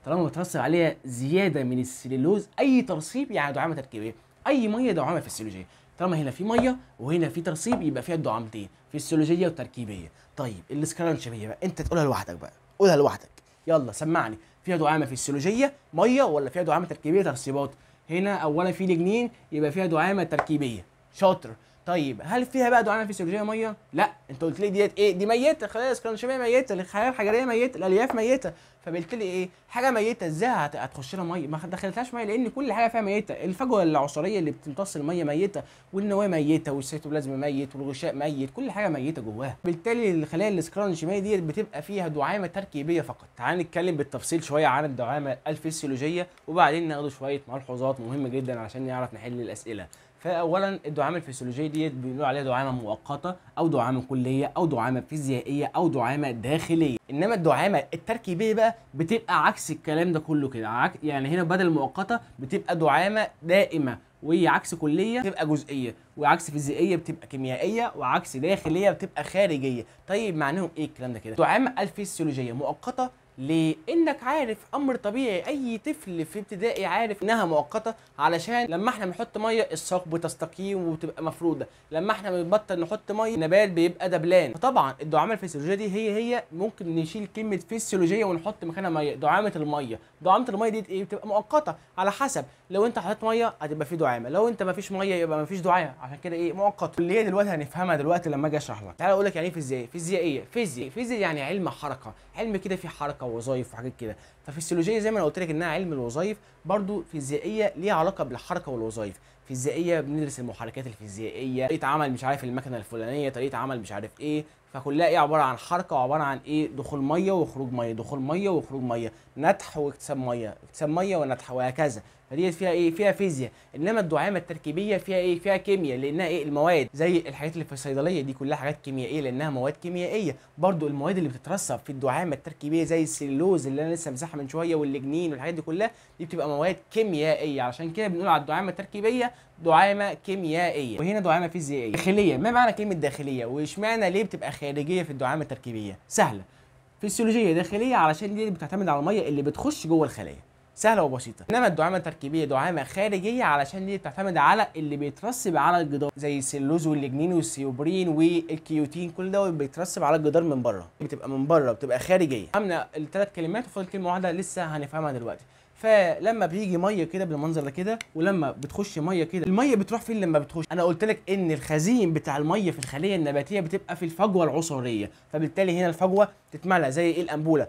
طالما مترسب عليها زياده من السليولوز، اي ترسيب يعني دعامه تركيبيه، اي ميه دعامه فسيولوجيه. طالما هنا في ميه وهنا في ترسيب يبقى فيها الدعامتين، فسيولوجيه وتركيبيه. طيب الاسكرانشيميه بقى انت تقولها لوحدك بقى، قولها لوحدك، يلا سمعني. فيها دعامه فسيولوجيه ميه ولا فيها دعامه تركيبيه ترسيبات؟ هنا اولا في لجنين يبقى فيها دعامه تركيبيه، شاطر. طيب هل فيها بقى دعامه فسيولوجيه ميه؟ لا، انت قلت لي ديت ايه؟ دي ميته، الخلايا الاسكرانشيميه ميته، الخلايا الحجريه ميته، الالياف ميته، فبالتالي ايه؟ حاجه ميته ازاي هتخش لها ميه؟ ما دخلتهاش ميه لان كل حاجه فيها ميته. الفجوه العصاريه اللي بتمتص الميه ميته، والنواه ميته، والسيتوبلازم ميت، والغشاء ميت، كل حاجه ميته جواها. بالتالي الخلايا الاسكرانشيميه دي بتبقى فيها دعامه تركيبيه فقط. تعال نتكلم بالتفصيل شويه عن الدعامه الفسيولوجيه، وبعدين ناخد شويه ملحوظات مهمه جدا عشان نعرف نحل الاسئله. فاولا الدعامه الفسيولوجيه ديت بيقولوا عليها دعامه مؤقته او دعامه كليه او دعامه فيزيائيه او دعامه داخليه. انما الدعامه التركيبيه بقى بتبقى عكس الكلام ده كله كده، يعني هنا بدل المؤقته بتبقى دعامه دائمه، وعكس كليه بتبقى جزئيه، وعكس فيزيائيه بتبقى كيميائيه، وعكس داخليه بتبقى خارجيه. طيب معناهم ايه الكلام ده كده؟ الدعامه الفسيولوجيه مؤقته لانك عارف امر طبيعي، اي طفل في ابتدائي عارف انها مؤقته، علشان لما احنا بنحط ميه الساق بتستقيم وبتبقى مفروده، لما احنا بنبطل نحط ميه النبات بيبقى دبلان. فطبعا الدعامه الفسيولوجيه دي هي ممكن نشيل كلمه فسيولوجيه ونحط مكانها ميه، دعامه الميه. دعامه الميه دي ايه؟ بتبقى مؤقته، على حسب، لو انت حطيت ميه هتبقى في دعامه، لو انت ما فيش ميه يبقى ما فيش دعامه، عشان كده ايه؟ مؤقته. اللي هي دلوقتي هنفهمها دلوقتي لما اجي اشرح لك. تعال اقول لك يعني ايه فيزيائيه. فيزياء يعني علم حركه، علم كده فيه حركه ووظائف وحاجات كده. ففسيولوجيه زي ما انا قلت لك انها علم الوظائف، برضو فيزيائيه ليها علاقه بالحركه والوظائف. فيزيائيه بندرس المحركات الفيزيائيه، طريقه عمل مش عارف المكنه الفلانيه، طريقه عمل مش عارف ايه، فكلها ايه؟ عباره عن حركه، وعباره عن ايه؟ دخول ميه وخروج ميه، دخول ميه وخروج ميه، نتح واكتساب ميه، اكتساب ميه ونتح، وهكذا. فدي فيها ايه؟ فيها فيزياء. انما الدعامه التركيبيه فيها ايه؟ فيها كيمياء، لانها ايه؟ المواد زي الحاجات اللي في الصيدليه دي كلها حاجات كيميائيه لانها مواد كيميائيه. برضو المواد اللي بتترسب في الدعامه التركيبيه زي السلوز اللي انا لسه مسحها من شويه، والليجنين والحاجات دي كلها، دي بتبقى مواد كيميائيه، عشان كده بنقول على الدعامه التركيبيه دعامه كيميائيه. وهنا دعامه فيزيائيه. داخليه، ما معنى كلمه داخليه؟ واشمعنى ليه بتبقى خارجيه في الدعامه التركيبيه؟ سهله. فسيولوجيه داخليه علشان دي بتعتمد على الميه اللي بتخش جوه الخلايا، سهله وبسيطه. انما الدعامه التركيبيه دعامه خارجيه علشان دي بتعتمد على اللي بيترسب على الجدار، زي السلوز والليجنين والسيوبرين والكيوتين، كل ده بيترسب على الجدار من بره، بتبقى من بره، بتبقى خارجيه. عملنا الثلاث كلمات وفاضل كلمه واحده لسه هنفهمها دلوقتي. فلما بيجي ميه كده بالمنظر ده كده، ولما بتخش ميه كده، الميه بتروح فين لما بتخش؟ انا قلت لك ان الخزين بتاع الميه في الخليه النباتيه بتبقى في الفجوه العصاريه، فبالتالي هنا الفجوه تتملى زي ايه؟ الانبوله،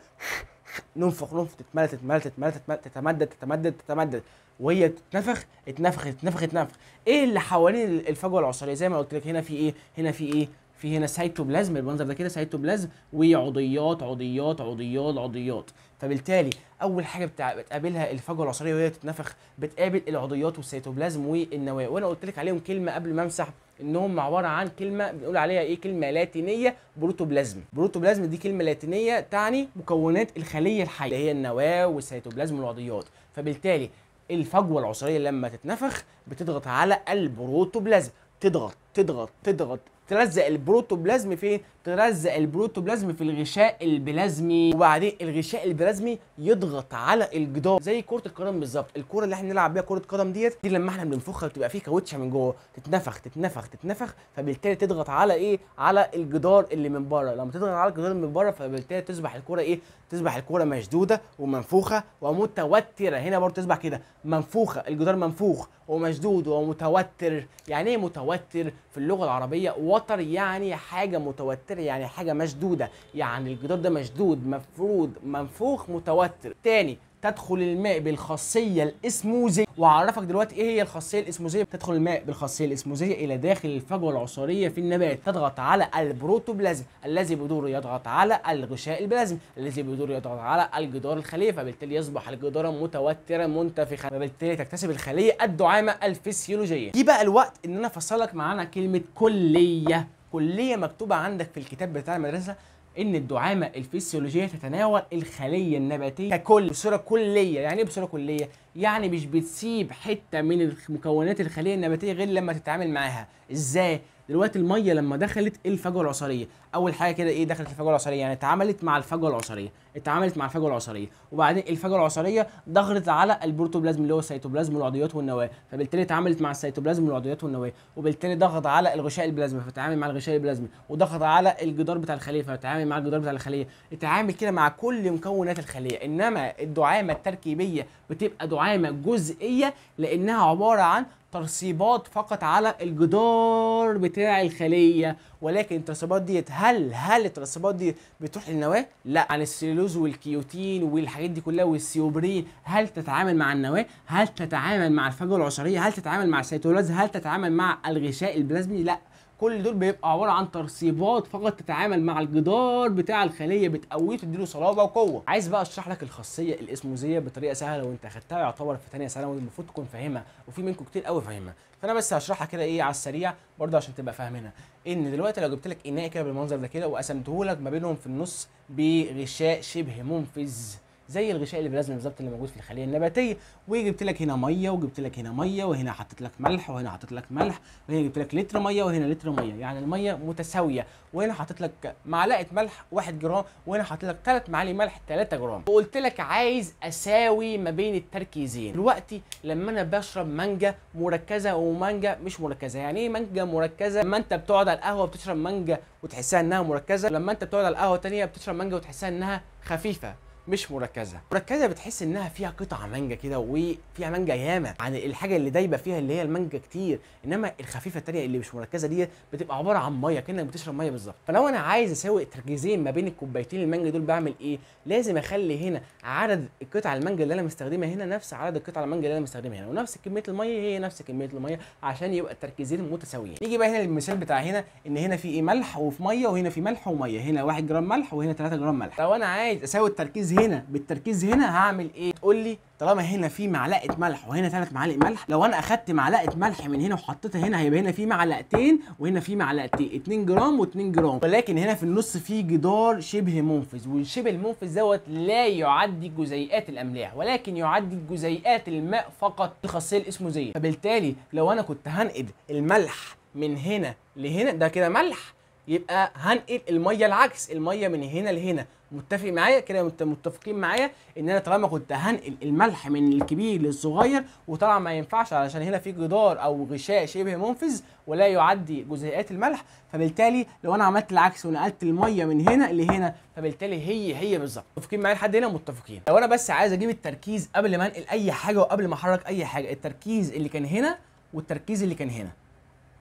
ننفخ تتملى تتمدد، وهي تتنفخ. ايه اللي حوالين الفجوه العصاريه؟ زي ما قلت لك هنا في ايه؟ في هنا سيتوبلازم، المنظر ده كده سيتوبلازم، وعضيات. فبالتالي اول حاجه بتقابلها الفجوه العصاريه وهي تتنفخ، بتقابل العضيات والسيتوبلازم والنواه. وانا قلت لك عليهم كلمه قبل ما امسح، انهم عباره عن كلمه بنقول عليها ايه؟ كلمه لاتينيه، بروتوبلازم دي كلمه لاتينيه تعني مكونات الخليه الحيه اللي هي النواه والسيتوبلازم والعضيات. فبالتالي الفجوه العصاريه لما تتنفخ بتضغط على البروتوبلازم، تضغط تلزق البروتوبلازم فين؟ تلزق البروتوبلازم في الغشاء البلازمي، وبعدين الغشاء البلازمي يضغط على الجدار زي كرة القدم بالظبط. الكرة اللي احنا بنلعب بيها كرة قدم دي لما احنا بننفخها بتبقى فيه كاوتشه من جوه، تتنفخ، فبالتالي تضغط على ايه؟ على الجدار اللي من بره. لما تضغط على الجدار اللي من بره فبالتالي تصبح الكرة ايه؟ تصبح الكرة مشدودة ومنفوخة ومتوترة. هنا برضه تصبح كده منفوخة، الجدار منفوخ ومشدود ومتوتر. يعني ايه متوتر في اللغة العربية؟ وتر يعني حاجة متوترة، يعني حاجة مشدودة، يعني الجدار ده مشدود، مفرود، منفوخ، متوتر. تاني تدخل الماء بالخاصيه الاسموزيه، واعرفك دلوقتي ايه هي الخاصيه الاسموزيه. تدخل الماء بالخاصيه الاسموزيه الى داخل الفجوه العصاريه في النبات، تضغط على البروتوبلازم الذي بدوره يضغط على الغشاء البلازمي الذي بدوره يضغط على الجدار الخليه، فبالتالي يصبح الجدار متوترا منتفخا، فبالتالي تكتسب الخليه الدعامه الفسيولوجيه. دي بقى الوقت ان انا افصلك معانا كلمه كليه. كليه مكتوبه عندك في الكتاب بتاع المدرسه ان الدعامه الفسيولوجيه تتناول الخليه النباتيه ككل بصوره كليه. يعني ايه بصوره كليه؟ يعني مش بتسيب حته من مكونات الخليه النباتيه غير لما تتعامل معاها. ازاي؟ دلوقتي الميه لما دخلت الفجوه العصاريه، اول حاجه كده ايه دخلت الفجوه العصاريه؟ يعني اتعاملت مع الفجوه العصاريه، وبعدين الفجوه العصاريه ضغطت على البروتوبلازم اللي هو السيتوبلازم والعضيات والنواه، فبالتالي اتعاملت مع السيتوبلازم والعضيات والنواه، وبالتالي ضغط على الغشاء البلازمي فتعامل مع الغشاء البلازمي، وضغط على الجدار بتاع الخليه فتعامل مع الجدار بتاع الخليه. اتعامل كده مع كل مكونات الخليه. انما الدعامه التركيبيه بتبقى دعامه جزئيه لانها عباره عن ترسيبات فقط على الجدار بتاع الخليه. ولكن الترسيبات ديت هل الترسيبات دي بتروح للنواه؟ لا. عن السليلوز والكيوتين والحاجات دي كلها والسيوبرين، هل تتعامل مع النواه؟ هل تتعامل مع الفجوه العصاريه؟ هل تتعامل مع السيتولاز؟ هل تتعامل مع الغشاء البلازمي؟ لا. كل دول بيبقى عباره عن ترسيبات فقط تتعامل مع الجدار بتاع الخليه، بتقويه تديله صلابه وقوه. عايز بقى اشرح لك الخاصيه الاسموزيه بطريقه سهله، وانت اخدتها يعتبر في ثانيه ثانوي المفروض تكون فاهمها، وفي منكم كتير قوي فاهمها، فانا بس هشرحها كده ايه على السريع برضه عشان تبقى فاهمينها. ان دلوقتي لو جبت لك اناء كده بالمنظر ده كده وقسمته لك ما بينهم في النص بغشاء شبه منفذ زي الغشاء اللي بلازم بالظبط اللي موجود في الخليه النباتيه، وجبت لك هنا ميه وجبت لك هنا ميه، وهنا حطيت لك ملح وهنا حطيت لك ملح، وهنا جبت لك لتر ميه وهنا لتر ميه، يعني الميه متساويه، وهنا حطيت لك معلقه ملح 1 جرام، وهنا حطيت لك 3 معالق ملح 3 جرام، وقلت لك عايز اساوي ما بين التركيزين. دلوقتي لما انا بشرب مانجا مركزه ومانجا مش مركزه، يعني ايه مانجا مركزه؟ لما انت بتقعد على القهوه بتشرب مانجا وتحسها انها مركزه، لما انت بتقعد على القهوه تانية بتشرب مانجا وتحسها انها خفيفه مش مركزه. مركزه بتحس انها فيها قطع مانجا كده وفيها مانجا ياما عن الحاجه اللي دايبه فيها اللي هي المانجا كتير، انما الخفيفه التانيه اللي مش مركزه دي بتبقى عباره عن ميه كانك بتشرب ميه بالظبط. فلو انا عايز اساوي تركيزين ما بين الكوبايتين المانجا دول بعمل ايه؟ لازم اخلي هنا عدد قطع المانجا اللي انا مستخدمها هنا نفس عدد قطع المانجا اللي انا مستخدمها هنا، ونفس كميه الميه هي نفس كميه الميه عشان يبقى التركيزين متساويين. نيجي بقى هنا للمثال بتاع هنا ان هنا في ايه ملح وفي ميه، وهنا في ملح وميه، هنا 1 جرام ملح وهنا 3 جرام ملح. لو انا عايز اساوي التركيز هنا بالتركيز هنا هعمل ايه؟ تقول لي طالما هنا في معلقه ملح وهنا 3 معالق ملح، لو انا اخدت معلقه ملح من هنا وحطيتها هنا هيبقى هنا في معلقتين وهنا في معلقتين، 2 جرام و2 جرام، ولكن هنا في النص في جدار شبه منفذ، والشبه المنفذ دوت لا يعدي جزيئات الاملاح ولكن يعدي جزيئات الماء فقط، الخاصيه الاسموزيه. فبالتالي لو انا كنت هنقل الملح من هنا لهنا ده كده ملح، يبقى هنقل الميه العكس، الميه من هنا لهنا. متفق معايا كده؟ متفقين معايا ان انا طالما كنت هنقل الملح من الكبير للصغير، وطبعا ما ينفعش علشان هنا في جدار او غشاء شبه منفذ ولا يعدي جزيئات الملح، فبالتالي لو انا عملت العكس ونقلت الميه من هنا لهنا فبالتالي هي بالظبط. متفقين معايا لحد هنا؟ متفقين. لو انا بس عايز اجيب التركيز قبل ما انقل اي حاجه وقبل ما احرك اي حاجه، التركيز اللي كان هنا والتركيز اللي كان هنا،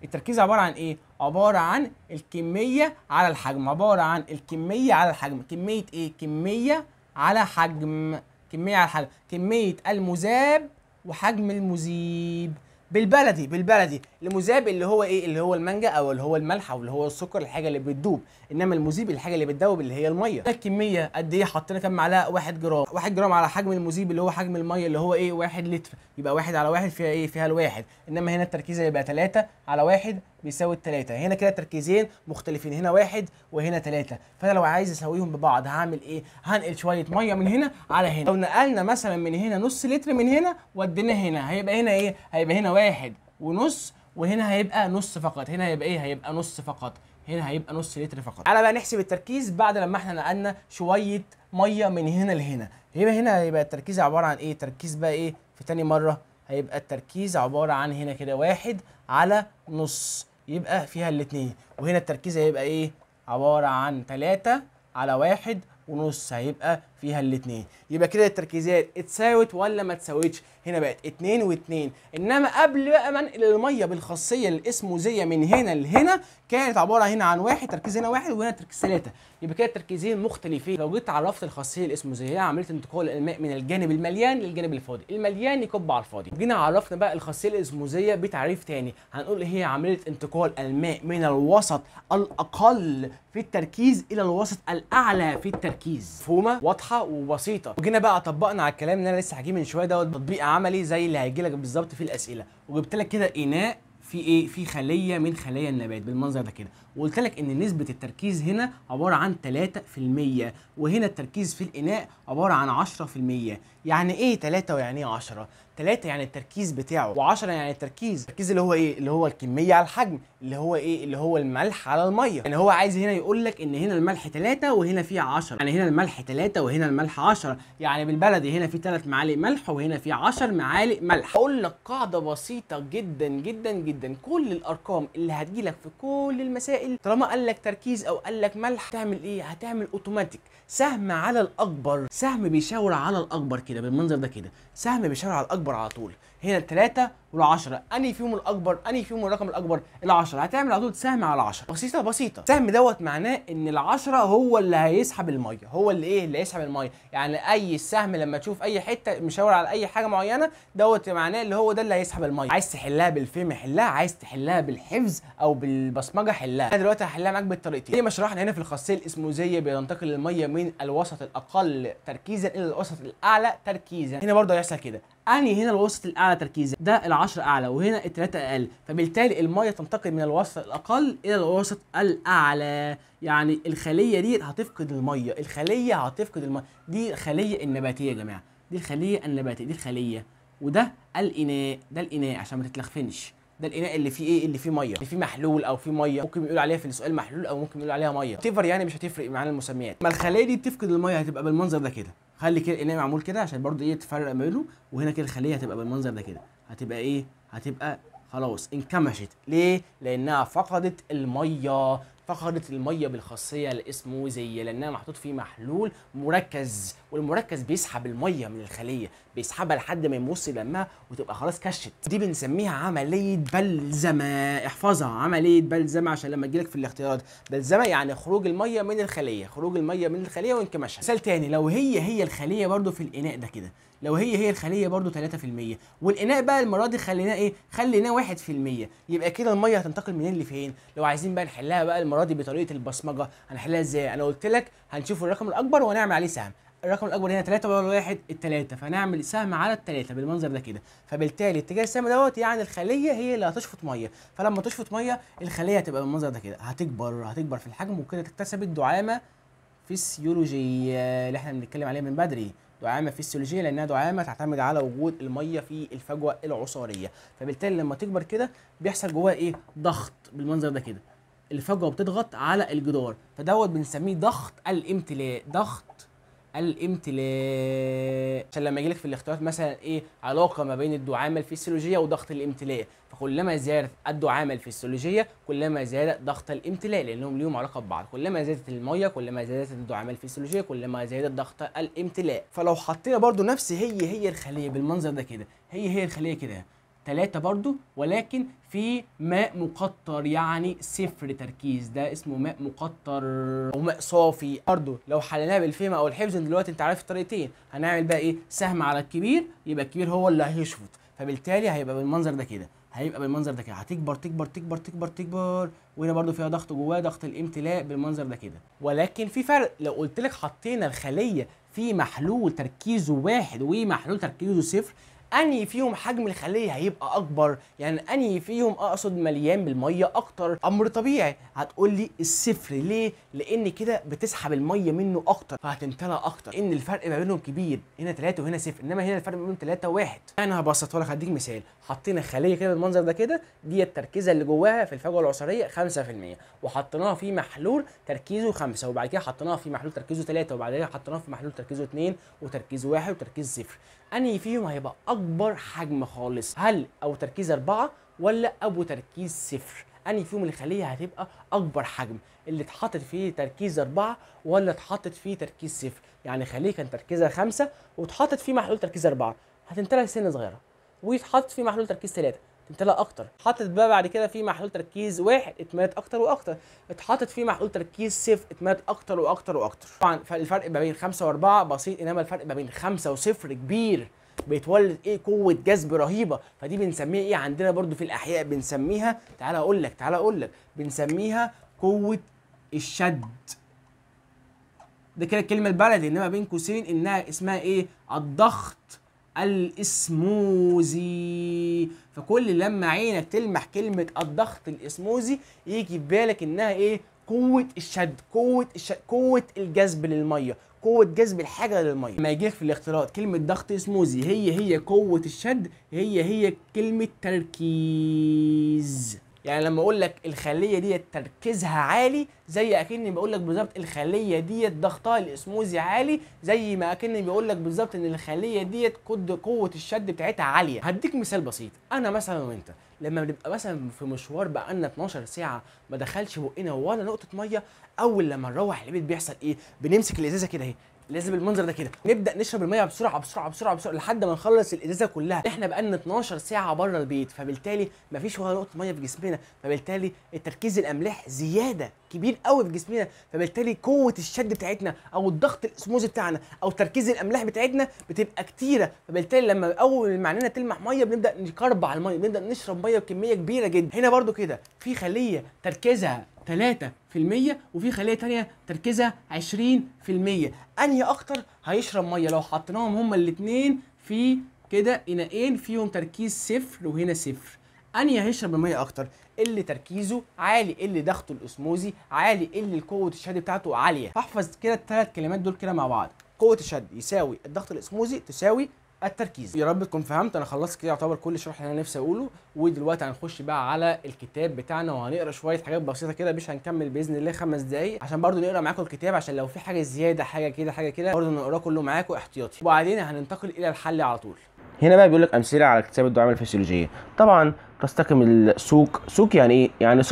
التركيز عباره عن ايه؟ عباره عن الكميه على الحجم، عباره عن الكميه على الحجم. كميه ايه؟ كميه على حجم، كميه على حجم، كميه المذاب وحجم المذيب. بالبلدي المذاب اللي هو ايه؟ اللي هو المانجا او اللي هو الملح او اللي هو السكر، الحاجه اللي بتدوب، انما المذيب الحاجه اللي بتدوب اللي هي الميه. الكميه قد ايه؟ حطينا كام معلقه؟ 1 جرام. 1 جرام على حجم المذيب اللي هو حجم الميه اللي هو ايه؟ 1 لتر، يبقى 1 على 1 فيها ايه؟ فيها الواحد، انما هنا التركيز هيبقى 3 على 1 بيساوي 3. هنا كده تركيزين مختلفين، هنا 1 وهنا 3. فانا لو عايز اساويهم ببعض هعمل ايه؟ هنقل شويه ميه من هنا على هنا. لو نقلنا مثلا من هنا نص لتر من هنا وديناه هنا، هيبقى هنا ايه؟ هيبقى هنا 1 ونص، وهنا هيبقى نص فقط. هنا هيبقى ايه؟ هيبقى نص فقط. هنا هيبقى نص لتر فقط. تعالى بقى نحسب التركيز بعد لما احنا نقلنا شويه ميه من هنا لهنا. هنا هيبقى التركيز عباره عن ايه؟ تركيز بقى ايه في تاني مره؟ هيبقى التركيز عباره عن هنا كده 1 على نص، يبقى فيها الاتنين. وهنا التركيز هيبقى ايه؟ عباره عن 3 على 1 ونص، هيبقى فيها الاثنين. يبقى كده التركيزات اتساوت ولا ما اتساوتش؟ هنا بقت 2 و2. انما قبل بقى ما انقل الميه بالخاصيه الاسموزيه من هنا لهنا كانت عباره هنا عن واحد، تركيز هنا واحد وهنا تركيز 3. يبقى كده التركيزين مختلفين. لو جيت عرفت الخاصيه الاسموزيه هي عمليه انتقال الماء من الجانب المليان للجانب الفاضي، المليان يكب على الفاضي. جينا عرفنا بقى الخاصيه الاسموزيه بتعريف تاني، هنقول هي عمليه انتقال الماء من الوسط الاقل في التركيز الى الوسط الاعلى في التركيز. مفهومه واضحه وبسيطه. وجينا بقى طبقنا على الكلام اللي انا لسه هجيب من شويه دوت تطبيق عملي زي اللي هيجي لك بالظبط في الاسئله، وجبت لك كده اناء في ايه؟ في خليه من خلايا النبات بالمنظر ده كده، وقلت لك ان نسبه التركيز هنا عباره عن 3%، وهنا التركيز في الاناء عباره عن 10%. يعني ايه 3 ويعني ايه 10؟ 3 يعني التركيز بتاعه، و10 يعني التركيز اللي هو ايه؟ اللي هو الكميه على الحجم، اللي هو ايه؟ اللي هو الملح على الميه. يعني هو عايز هنا يقول لك ان هنا الملح 3 وهنا في 10، يعني هنا الملح 3 وهنا الملح 10، يعني بالبلدي هنا في 3 معالق ملح وهنا في 10 معالق ملح. اقول لك قاعده بسيطه جدا جدا جدا، كل الارقام اللي هتجيلك في كل المسائل طالما قال لك تركيز او قال لك ملح تعمل ايه؟ هتعمل اوتوماتيك سهم على الاكبر، سهم بيشاور على الاكبر كده بالمنظر ده كده، سهم بيشاور على الاكبر على طول. هنا ال3 وال10 انهي فيهم الاكبر؟ انهي فيهم الرقم الاكبر؟ ال10. هتعمل على طول سهم على 10. بسيطه بسيطه. السهم دوت معناه ان ال10 هو اللي هيسحب الميه، هو اللي ايه؟ اللي هيسحب الميه. يعني اي السهم لما تشوف اي حته مشاور على اي حاجه معينه دوت معناه اللي هو ده اللي هيسحب الميه. عايز تحلها بالفهم حلها، عايز تحلها بالحفظ او بالبصمجه حلها. انا دلوقتي هحلها معاك بالطريقتين زي ما شرحنا هنا في الخاصيه الاسموزيه، بينتقل الميه من الوسط الاقل تركيزا الى الوسط الاعلى تركيزا. هنا برضه هيحصل كده، انهي هنا الوسط الاعلى تركيزا؟ ده ال10 اعلى وهنا ال3 اقل، فبالتالي الميه تنتقل من الوسط الاقل الى الوسط الاعلى. يعني الخليه دي هتفقد الميه، الخليه هتفقد الميه. دي الخليه النباتيه يا جماعه، دي الخليه النباتيه، دي الخليه، وده الاناء، ده الاناء عشان ما تتلخفنش. ده الاناء اللي فيه ايه؟ اللي فيه ميه، اللي فيه محلول او فيه ميه، ممكن يقول عليها في السؤال محلول او ممكن يقول عليها ميه تفر، يعني مش هتفرق معانا المسميات. اما الخليه دي بتفقد الميه هتبقى بالمنظر ده كده. خلي كده الاناء معمول كده عشان برضو ايه تفرق ما بينه، وهنا كده الخليه هتبقى بالمنظر ده كده، هتبقى ايه؟ هتبقى خلاص انكمشت. ليه؟ لانها فقدت الميه، فقدت الميه بالخاصيه الاسموزيه، لانها محطوط فيه محلول مركز، والمركز بيسحب الميه من الخليه، بيسحبها لحد ما يمص دمها وتبقى خلاص كشت. دي بنسميها عمليه بلزمه. احفظها، عمليه بلزمه عشان لما تجيلك في الاختيارات. بلزمه يعني خروج الميه من الخليه، خروج الميه من الخليه وانكماشها. مثال تاني، لو هي الخليه برده في الاناء ده كده، لو هي الخليه برده 3%، والاناء بقى المره دي خليناه ايه؟ خليناه 1%، يبقى كده الميه هتنتقل منين لفين؟ لو عايزين بقى نحلها بقى المره دي بطريقه البصمجه، هنحلها ازاي؟ انا قلت لك هنشوف الرقم الاكبر وهنعمل عليه سهم. الرقم الاكبر هنا 3 ولا 1؟ ال3، فنعمل سهم على ال3 بالمنظر ده كده، فبالتالي اتجاه السهم دوت يعني الخليه هي اللي هتشفط ميه، فلما تشفط ميه الخليه هتبقى بالمنظر ده كده، هتكبر في الحجم، وكده تكتسب الدعامه فيسيولوجيه اللي احنا بنتكلم عليها من بدري. دعامه فيسيولوجيه لانها دعامه تعتمد على وجود الميه في الفجوه العصاريه، فبالتالي لما تكبر كده بيحصل جواها ايه؟ ضغط بالمنظر ده كده، الفجوه بتضغط على الجدار، فدوت بنسميه ضغط الامتلاء، ضغط الامتلاء. عشان لما يجيلك في الاختيارات مثلا ايه علاقه ما بين الدعامه الفسيولوجيه وضغط الامتلاء، فكلما زادت الدعامه الفسيولوجيه كلما زاد ضغط الامتلاء، لانهم ليهم علاقه ببعض. كلما زادت الميه كلما زادت الدعامه الفسيولوجيه كلما زاد ضغط الامتلاء. فلو حطينا برضو نفس هي الخليه بالمنظر ده كده، هي الخليه كده 3 برضو، ولكن في ماء مقطر يعني 0 تركيز، ده اسمه ماء مقطر وماء صافي. برضو لو حليناها بالفهم او الحفظ دلوقتي انت عارف الطريقتين، هنعمل بقى ايه؟ سهم على الكبير، يبقى الكبير هو اللي هيشفط، فبالتالي هيبقى بالمنظر ده كده، هيبقى بالمنظر ده كده، هتكبر تكبر تكبر تكبر تكبر، وهنا برضو فيها ضغط جواه، ضغط الامتلاء بالمنظر ده كده. ولكن في فرق، لو قلت لك حطينا الخليه في محلول تركيزه 1 ومحلول تركيزه 0، انهي فيهم حجم الخليه هيبقى اكبر؟ يعني انهي فيهم اقصد مليان بالميه اكتر؟ امر طبيعي هتقول لي الصفر. ليه؟ لان كده بتسحب الميه منه اكتر فهتمتلى اكتر، ان الفرق ما بينهم كبير، هنا 3 وهنا 0، انما هنا الفرق ما بينهم 3 و1. انا هبسطه لك، هديك مثال، حطينا خليه كده بالمنظر ده كده، دي التركيزه اللي جواها في الفجوه العصاريه 5%، وحطيناها في محلول تركيزه 5، وبعد كده حطيناها في محلول تركيزه 3، وبعد كده حطيناها في محلول تركيزه 2 وتركيزه 1 وتركيز 0. انهي فيهم هيبقى اكبر حجم خالص؟ هل ابو تركيز 4 ولا ابو تركيز 0؟ انهي فيهم الخليه هتبقى اكبر حجم، اللي اتحطت فيه تركيز 4 ولا اتحطت فيه تركيز 0. يعني خليه كان تركيزها 5 واتحطت فيه محلول تركيز 4 هتمتلئ سنه صغيره، ويتحط فيه محلول تركيز 3 تمتلئ اكتر، اتحطت بقى بعد كده في محلول تركيز 1 اتملت اكتر واكتر، اتحطت فيه محلول تركيز 0 اتملت اكتر واكتر واكتر. طبعا الفرق ما بين 5 و4 بسيط، انما الفرق ما بين 5 و0 كبير، بيتولد ايه قوه جذب رهيبه. فدي بنسميها ايه عندنا برضو في الاحياء؟ بنسميها، تعالى اقول لك بنسميها قوه الشد. ده كده الكلمه البلدي، انما بين قوسين انها اسمها ايه؟ الضغط الاسموزي. فكل لما عينك تلمح كلمه الضغط الاسموزي يجي في بالك انها ايه؟ قوه الشد، قوه الجذب للميه، قوه جذب الحاجه للميه. لما يجيلك في الاختلاط كلمه ضغط اسموزي هي قوه الشد، هي كلمه تركيز. يعني لما اقول لك الخليه ديت تركيزها عالي، زي اكني بقول لك بالظبط الخليه ديت ضغطها الاسموزي عالي، زي ما اكني بقول لك بالظبط ان الخليه ديت قوه الشد بتاعتها عاليه. هديك مثال بسيط، انا مثلا وانت لما بنبقى مثلا في مشوار بقالنا 12 ساعه ما دخلش بقنا ولا نقطه ميه، اول لما نروح البيت بيحصل ايه؟ بنمسك الازازه كده اهي، لازم بالمنظر ده كده، نبدا نشرب الميه بسرعه بسرعه بسرعه بسرعه لحد ما نخلص الازازه كلها. احنا بقالنا 12 ساعه بره البيت، فبالتالي مفيش ولا نقطه ميه في جسمنا، فبالتالي التركيز الاملاح زياده كبير قوي في جسمنا، فبالتالي قوه الشد بتاعتنا او الضغط الاسموزي بتاعنا او تركيز الاملاح بتاعتنا بتبقى كتيره، فبالتالي لما اول ما عينينا تلمح ميه بنبدا نكربع الميه، بنبدا نشرب ميه بكميه كبيره جدا. هنا برده كده في خليه تركيزها 3% وفي خليه تانية تركيزها 20%، انهي اكتر هيشرب ميه لو حطيناهم هما الاثنين في كده اناءين فيهم تركيز 0 وهنا 0؟ انهي هيشرب الميه اكتر؟ اللي تركيزه عالي، اللي ضغطه الاسموزي عالي، اللي قوه الشد بتاعته عاليه. احفظ كده الثلاث كلمات دول كده مع بعض: قوه الشد يساوي الضغط الاسموزي تساوي التركيز. يا رب تكون فهمت. انا خلصت كده يعتبر كل الشرح اللي انا نفسي اقوله، ودلوقتي هنخش بقى على الكتاب بتاعنا وهنقرا شويه حاجات بسيطه كده، مش هنكمل باذن الله 5 دقايق عشان برضو نقرا معاكم الكتاب، عشان لو في حاجه زياده حاجه كده برضو نقراه كله معاكم احتياطي، وبعدين هننتقل الى الحل على طول. هنا بقى بيقول لك امثله على اكتساب الدعامه الفسيولوجيه. طبعا تستكمل سوق يعني ايه؟ يعني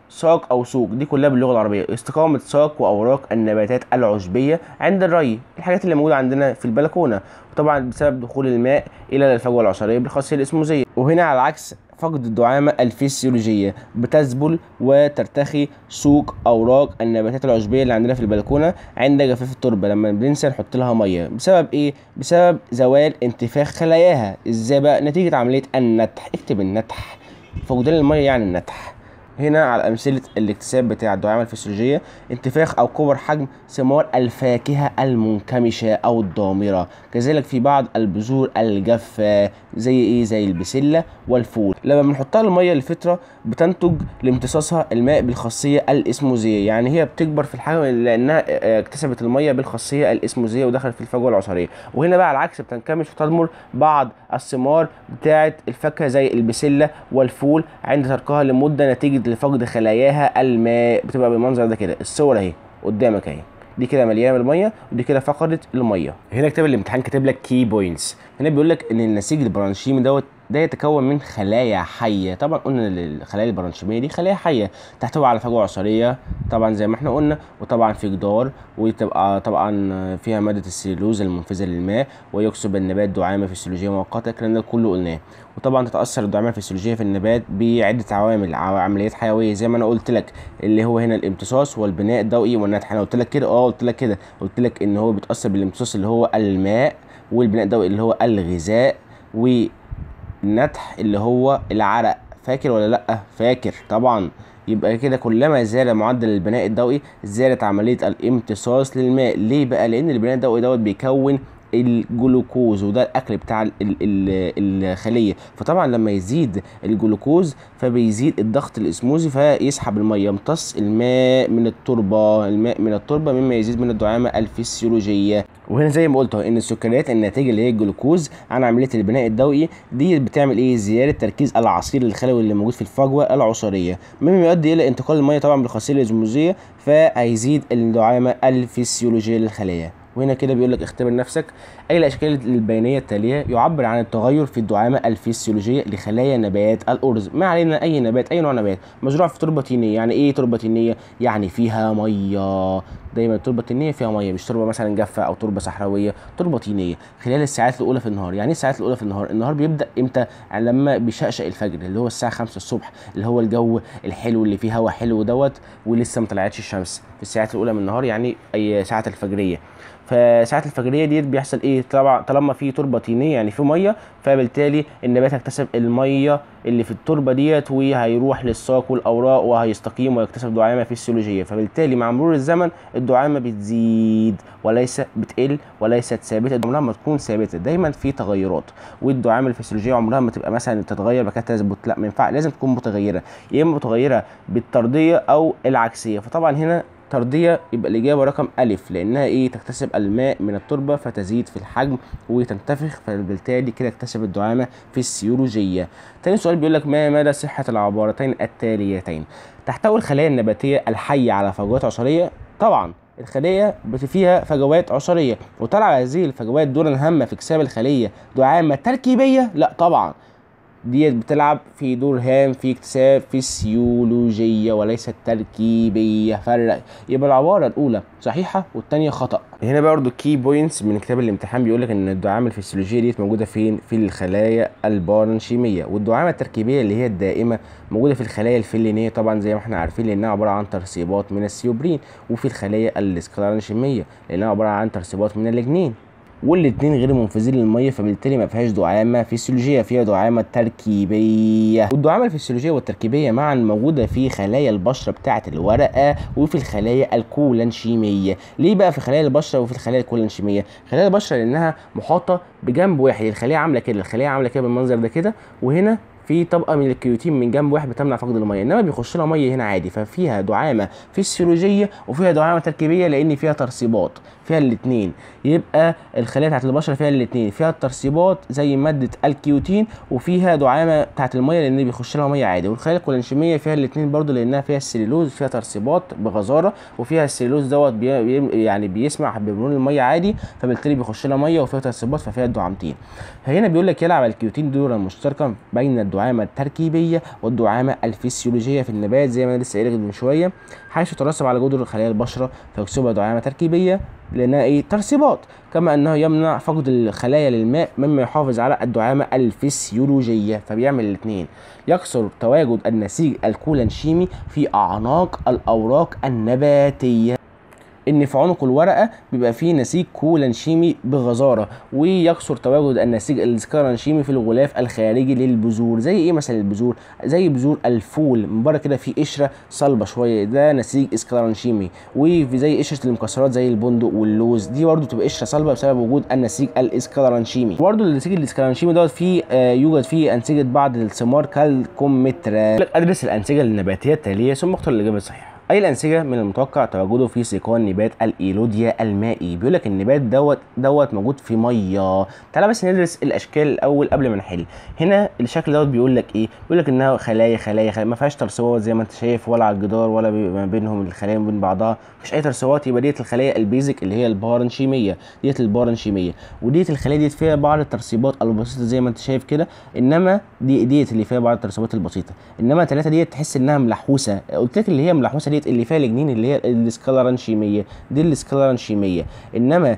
ساق او سوق، دي كلها باللغه العربيه. استقامه ساق واوراق النباتات العشبيه عند الري، الحاجات اللي موجوده عندنا في البلكونه، وطبعا بسبب دخول الماء الى الفجوه العشريه بالخاصيه الاسموزيه. وهنا على العكس فقد الدعامة الفسيولوجية، بتذبل وترتخي سوق أوراق النباتات العشبية اللي عندنا في البلكونة عند جفاف التربة لما بننسى نحط لها مية. بسبب إيه؟ بسبب زوال انتفاخ خلاياها. إزاي بقى؟ نتيجة عملية النتح. اكتب النتح، فقدان المية يعني النتح. هنا على أمثلة الاكتساب بتاع الدعامة الفسيولوجية: انتفاخ أو كبر حجم ثمار الفاكهة المنكمشة أو الضامرة، كذلك في بعض البذور الجافة زي إيه؟ زي البسلة والفول. لما بنحطها للمية لفترة بتنتج لامتصاصها الماء بالخاصية الإسموزية، يعني هي بتكبر في الحجم لأنها اكتسبت المية بالخاصية الإسموزية ودخلت في الفجوة العصارية. وهنا بقى على العكس بتنكمش وتضمر بعض الثمار بتاعة الفاكهة زي البسلة والفول عند تركها لمدة نتيجة لفقد خلاياها الماء. بتبقى بالمنظر ده كده، الصور اهي قدامك اهي، دي كده مليانه بالميه ودي كده فقدت الميه. هنا كتاب الامتحان كاتب لك كي بوينتس. هنا بيقول لك ان النسيج البرانشيمي ده يتكون من خلايا حيه. طبعا قلنا الخلايا البرانشيميه دي خلايا حيه تحتوي على فجوه عصاريه طبعا زي ما احنا قلنا، وطبعا في جدار، وتبقى طبعا فيها ماده السليلوز المنفذه للماء، ويكسب النبات دعامه فسيولوجيه مؤقته. الكلام ده كله قلناه. وطبعا تتاثر الدعامه الفسيولوجيه في النبات بعده عوامل، عمليات حيويه زي ما انا قلت لك، اللي هو هنا الامتصاص والبناء الضوئي والنتح. انا قلت لك كده قلت لك ان هو بيتاثر بالامتصاص اللي هو الماء، والبناء الضوئي اللي هو الغذاء، والنتح اللي هو العرق. فاكر ولا لا؟ فاكر طبعا. يبقى كده كلما زاد معدل البناء الضوئي زادت عمليه الامتصاص للماء. ليه بقى؟ لان البناء الضوئي بيكون الجلوكوز، وده الاكل بتاع الخليه. فطبعا لما يزيد الجلوكوز فبيزيد الضغط الاسموزي فيسحب الميه، يمتص الماء من التربه مما يزيد من الدعامه الفسيولوجيه. وهنا زي ما قلت ان السكريات الناتجه اللي هي الجلوكوز عن عمليه البناء الضوئي دي بتعمل ايه؟ زياده تركيز العصير الخلوي اللي موجود في الفجوه العصاريه، مما يؤدي الى انتقال الميه طبعا بالخاصيه الاسموزيه، فهيزيد الدعامه الفسيولوجيه للخليه. وهنا كده بيقول لك اختبر نفسك. اي الاشكال البيانيه التاليه يعبر عن التغير في الدعامه الفسيولوجيه لخلايا نبات الارز. ما علينا اي نبات، اي نوع نبات مزروع في تربه طينيه. يعني ايه تربه طينيه؟ يعني فيها ميه. دايما التربه الطينيه فيها ميه، مش تربه مثلا جافه او تربه صحراويه، تربه طينيه. خلال الساعات الاولى في النهار. يعني ايه الساعات الاولى في النهار؟ النهار بيبدا امتى؟ يعني لما بيشقشق الفجر، اللي هو الساعه 5 الصبح، اللي هو الجو الحلو اللي فيه هوا حلو دوت، ولسه ما طلعتش الشمس في الساعات الاولى من النهار، يعني اي ساعه الفجريه. فساعات الفجريه دي بيحصل ايه؟ طالما في تربه طينيه يعني في ميه، فبالتالي النبات هيكتسب الميه اللي في التربه ديت، وهيروح للساق والاوراق وهيستقيم ويكتسب دعامه فسيولوجيه. فبالتالي مع مرور الزمن الدعامه بتزيد وليس بتقل وليست ثابته. عمرها ما تكون ثابته، دايما في تغيرات. والدعامه الفسيولوجيه عمرها ما تبقى مثلا تتغير بكده تثبت، لا ما ينفع، لازم تكون متغيره، يا اما متغيره بالطرديه او العكسيه. فطبعا هنا طرديه يبقى الاجابه رقم الف، لانها ايه؟ تكتسب الماء من التربه فتزيد في الحجم وتنتفخ، فبالتالي كده اكتسب الدعامه فسيولوجيه. تاني سؤال بيقول لك ما مدى صحه العبارتين التاليتين؟ تحتوي الخلايا النباتيه الحيه على فجوات عصاريه؟ طبعا الخليه فيها فجوات عصاريه، وتلعب هذه الفجوات دورا هاما في اكتساب الخليه دعامه تركيبيه؟ لا طبعا، ديت بتلعب في دور هام في اكتساب فسيولوجية وليست تركيبية. فرق. يبقى العبارة الأولى صحيحة والتانية خطأ. هنا برضو كي بوينتس من كتاب الامتحان بيقول لك ان الدعامة الفسيولوجية ديت موجودة فين؟ في الخلايا البارنشيمية. والدعامة التركيبية اللي هي الدائمة موجودة في الخلايا الفلينية طبعا زي ما احنا عارفين، لانها عبارة عن ترسيبات من السيوبرين، وفي الخلايا السكلارنشيمية لانها عبارة عن ترسيبات من الليجنين. والاثنين غير منفذين للميه، فبالتالي ما فيهاش دعامه فسيولوجيه، فيها دعامه تركيبيه. والدعامه الفسيولوجيه والتركيبيه معا موجوده في خلايا البشره بتاعه الورقه وفي الخلايا الكولانشيميه. ليه بقى في خلايا البشره وفي الخلايا الكولانشيميه؟ خلايا البشره لانها محاطه بجنب واحد، الخليه عامله كده، الخليه عامله كده بالمنظر ده كده، وهنا في طبقه من الكيوتين من جنب واحد بتمنع فقد الميه، انما بيخش لها ميه هنا عادي، ففيها دعامه فسيولوجيه وفيها دعامه تركيبيه لان فيها ترسيبات، فيها الاثنين. يبقى الخلايا بتاعت البشره فيها الاثنين، فيها الترسيبات زي ماده الكيوتين، وفيها دعامه بتاعت الميه لان بيخش لها ميه عادي. والخلايا الكولانشيميه فيها الاثنين برضو لانها فيها السليلوز، فيها ترسيبات بغزاره، وفيها السليلوز دوت يعني بيسمح بمرور الميه عادي، فبالتالي بيخش لها ميه وفيها ترسيبات، ففيها الدعامتين. فهنا بيقول لك يلعب الكيوتين دورا مشتركا بين الدعامه التركيبيه والدعامه الفسيولوجيه في النبات زي ما انا لسه قايل من شويه، حيث ترسب على جدر خلايا البشره فيكسبها دعامه تركيبيه لانها ايه؟ ترسيبات، كما انه يمنع فقد الخلايا للماء مما يحافظ على الدعامه الفسيولوجيه، فبيعمل الاثنين. يكثر تواجد النسيج الكولانشيمي في اعناق الاوراق النباتيه، ان في عنق الورقه بيبقى فيه نسيج كولانشيمي بغزاره، ويكثر تواجد النسيج السكارانشيمي في الغلاف الخارجي للبذور. زي ايه مثلا البذور؟ زي بذور الفول من بره كده في قشره صلبه شويه، ده نسيج سكارانشيمي. وفي زي قشره المكسرات زي البندق واللوز، دي برده تبقى قشره صلبه بسبب وجود النسيج الاسكارانشيمي. برده النسيج الاسكارانشيمي دوت فيه يوجد فيه انسجه بعض الثمار كالكمثرى. ادرس الانسجه النباتيه التاليه ثم اختر الاجابه الصحيحه. اي الانسجه من المتوقع تواجده في سيقان نبات الايلوديا المائي؟ بيقول لك النبات دوت موجود في ميه. تعالى بس ندرس الاشكال الاول قبل ما نحل. هنا الشكل دوت بيقول لك ايه؟ بيقول لك انها خلايا ما فيهاش ترسبات زي ما انت شايف، ولا على الجدار ولا ما بينهم الخلايا من بعضها، مفيش اي ترسبات. يبقى ديت الخلايا البيزك اللي هي البارنشيميه، ديت البارنشيميه. وديت الخلايا ديت فيها بعض الترسيبات البسيطه زي ما انت شايف كده، انما ديت اللي فيها بعض الترسبات البسيطه. انما ثلاثه ديت تحس انها ملحوسه، قلت لك اللي هي ملحوسه ديت اللي فيها الجنين اللي هي السكلارنشيميه، دي السكلارنشيميه. انما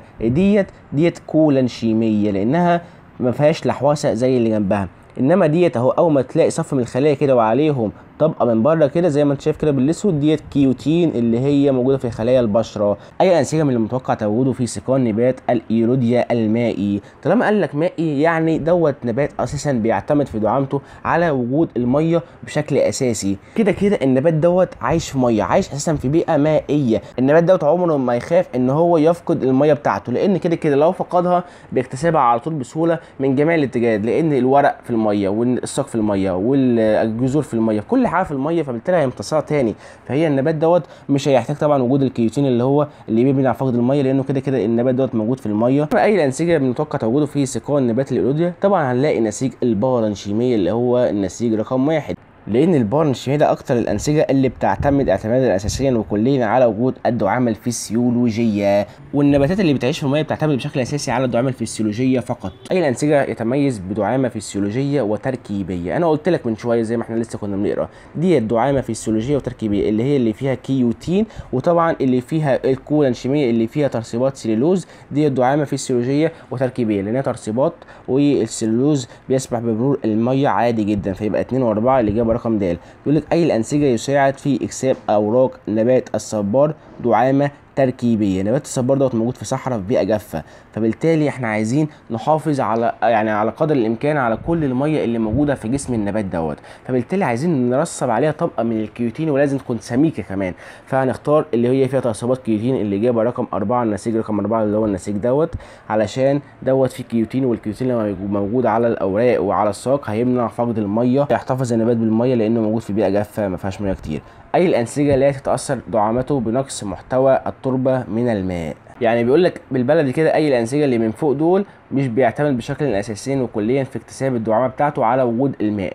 ديت كولانشيميه لانها ما فيهاش لحوسه زي اللي جنبها. انما ديت اهو اول ما تلاقي صف من الخلايا كده وعليهم طبقه من بره كده زي ما انت شايف كده بالاسود، ديت كيوتين اللي هي موجوده في خلايا البشره. اي انسجه من المتوقع تواجده في سيقان نبات الايروديا المائي؟ طالما قال لك مائي يعني دوت نبات اساسا بيعتمد في دعامته على وجود الميه بشكل اساسي. كده كده النبات دوت عايش في ميه، عايش اساسا في بيئه مائيه. النبات دوت عمره ما يخاف ان هو يفقد الميه بتاعته، لان كده كده لو فقدها بيكتسبها على طول بسهوله من جميع الاتجاهات، لان الورق في الميه والساق في الميه والجذور في الميه، كل حاجه في الميه، فبالتالي هيمتصها تاني. فهي النبات دوت مش هيحتاج طبعا وجود الكيوتين اللي بيبني على فقد الميه، لانه كده كده النبات دوت موجود في الميه. اي الانسجه بنتوقع تواجده في سيقان نبات الايروديا؟ طبعا هنلاقي نسيج البارنشيميه اللي هو النسيج رقم 1. لان البارنشيميه ده اكتر الانسجه اللي بتعتمد اعتمادا اساسيا وكليا على وجود الدعامه الفسيولوجيه، والنباتات اللي بتعيش في الميه بتعتمد بشكل اساسي على الدعامه الفسيولوجيه فقط. اي الانسجه يتميز بدعامه فسيولوجيه وتركيبيه. انا قلت لك من شويه زي ما احنا لسه كنا بنقرا، دي الدعامه فسيولوجيه وتركيبيه اللي هي اللي فيها كيوتين، وطبعا اللي فيها الكولانشيميه اللي فيها ترسيبات سليلوز، دي الدعامه فسيولوجيه وتركيبيه لانها ترسيبات، والسليلوز بيسمح بمرور الميه عادي جدا. فيبقى 2 و4 الاجابه رقم د. بيقول لك اي الانسجه يساعد في اكساب اوراق نبات الصبار دعامه تركيبيه. نبات الصبار دوت موجود في صحراء في بيئه جافه، فبالتالي احنا عايزين نحافظ على على قدر الامكان على كل الميه اللي موجوده في جسم النبات دوت، فبالتالي عايزين نرسب عليها طبقه من الكيوتين ولازم تكون سميكه كمان. فهنختار اللي هي فيها ترسبات كيوتين، الاجابه رقم 4 النسيج رقم 4 اللي هو النسيج دوت، علشان دوت فيه كيوتين، والكيوتين لما موجود على الاوراق وعلى الساق هيمنع فقد الميه، يحتفظ النبات بالميه لانه موجود في بيئه جافه ما فيهاش ميه كتير. اي الانسجه لا تتاثر دعامته بنقص محتوى التربه من الماء. يعني بيقول لك بالبلدي كده اي الانسجه اللي من فوق دول مش بيعتمد بشكل اساسي وكليا في اكتساب الدعامه بتاعته على وجود الماء،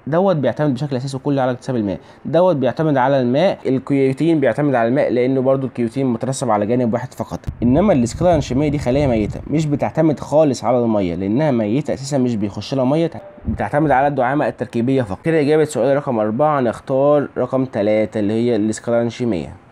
دوت بيعتمد بشكل اساسي وكلي على اكتساب الماء، دوت بيعتمد على الماء. الكيوتين بيعتمد على الماء لانه برضو الكيوتين مترسب على جانب واحد فقط. انما السكليرانشيميه دي خلايا ميته مش بتعتمد خالص على الميه لانها ميته اساسا، مش بيخش لها ميه، بتعتمد على الدعامه التركيبيه فقط. كده اجابه سؤال رقم 4 نختار رقم 3 اللي هي السكليرانشيميه.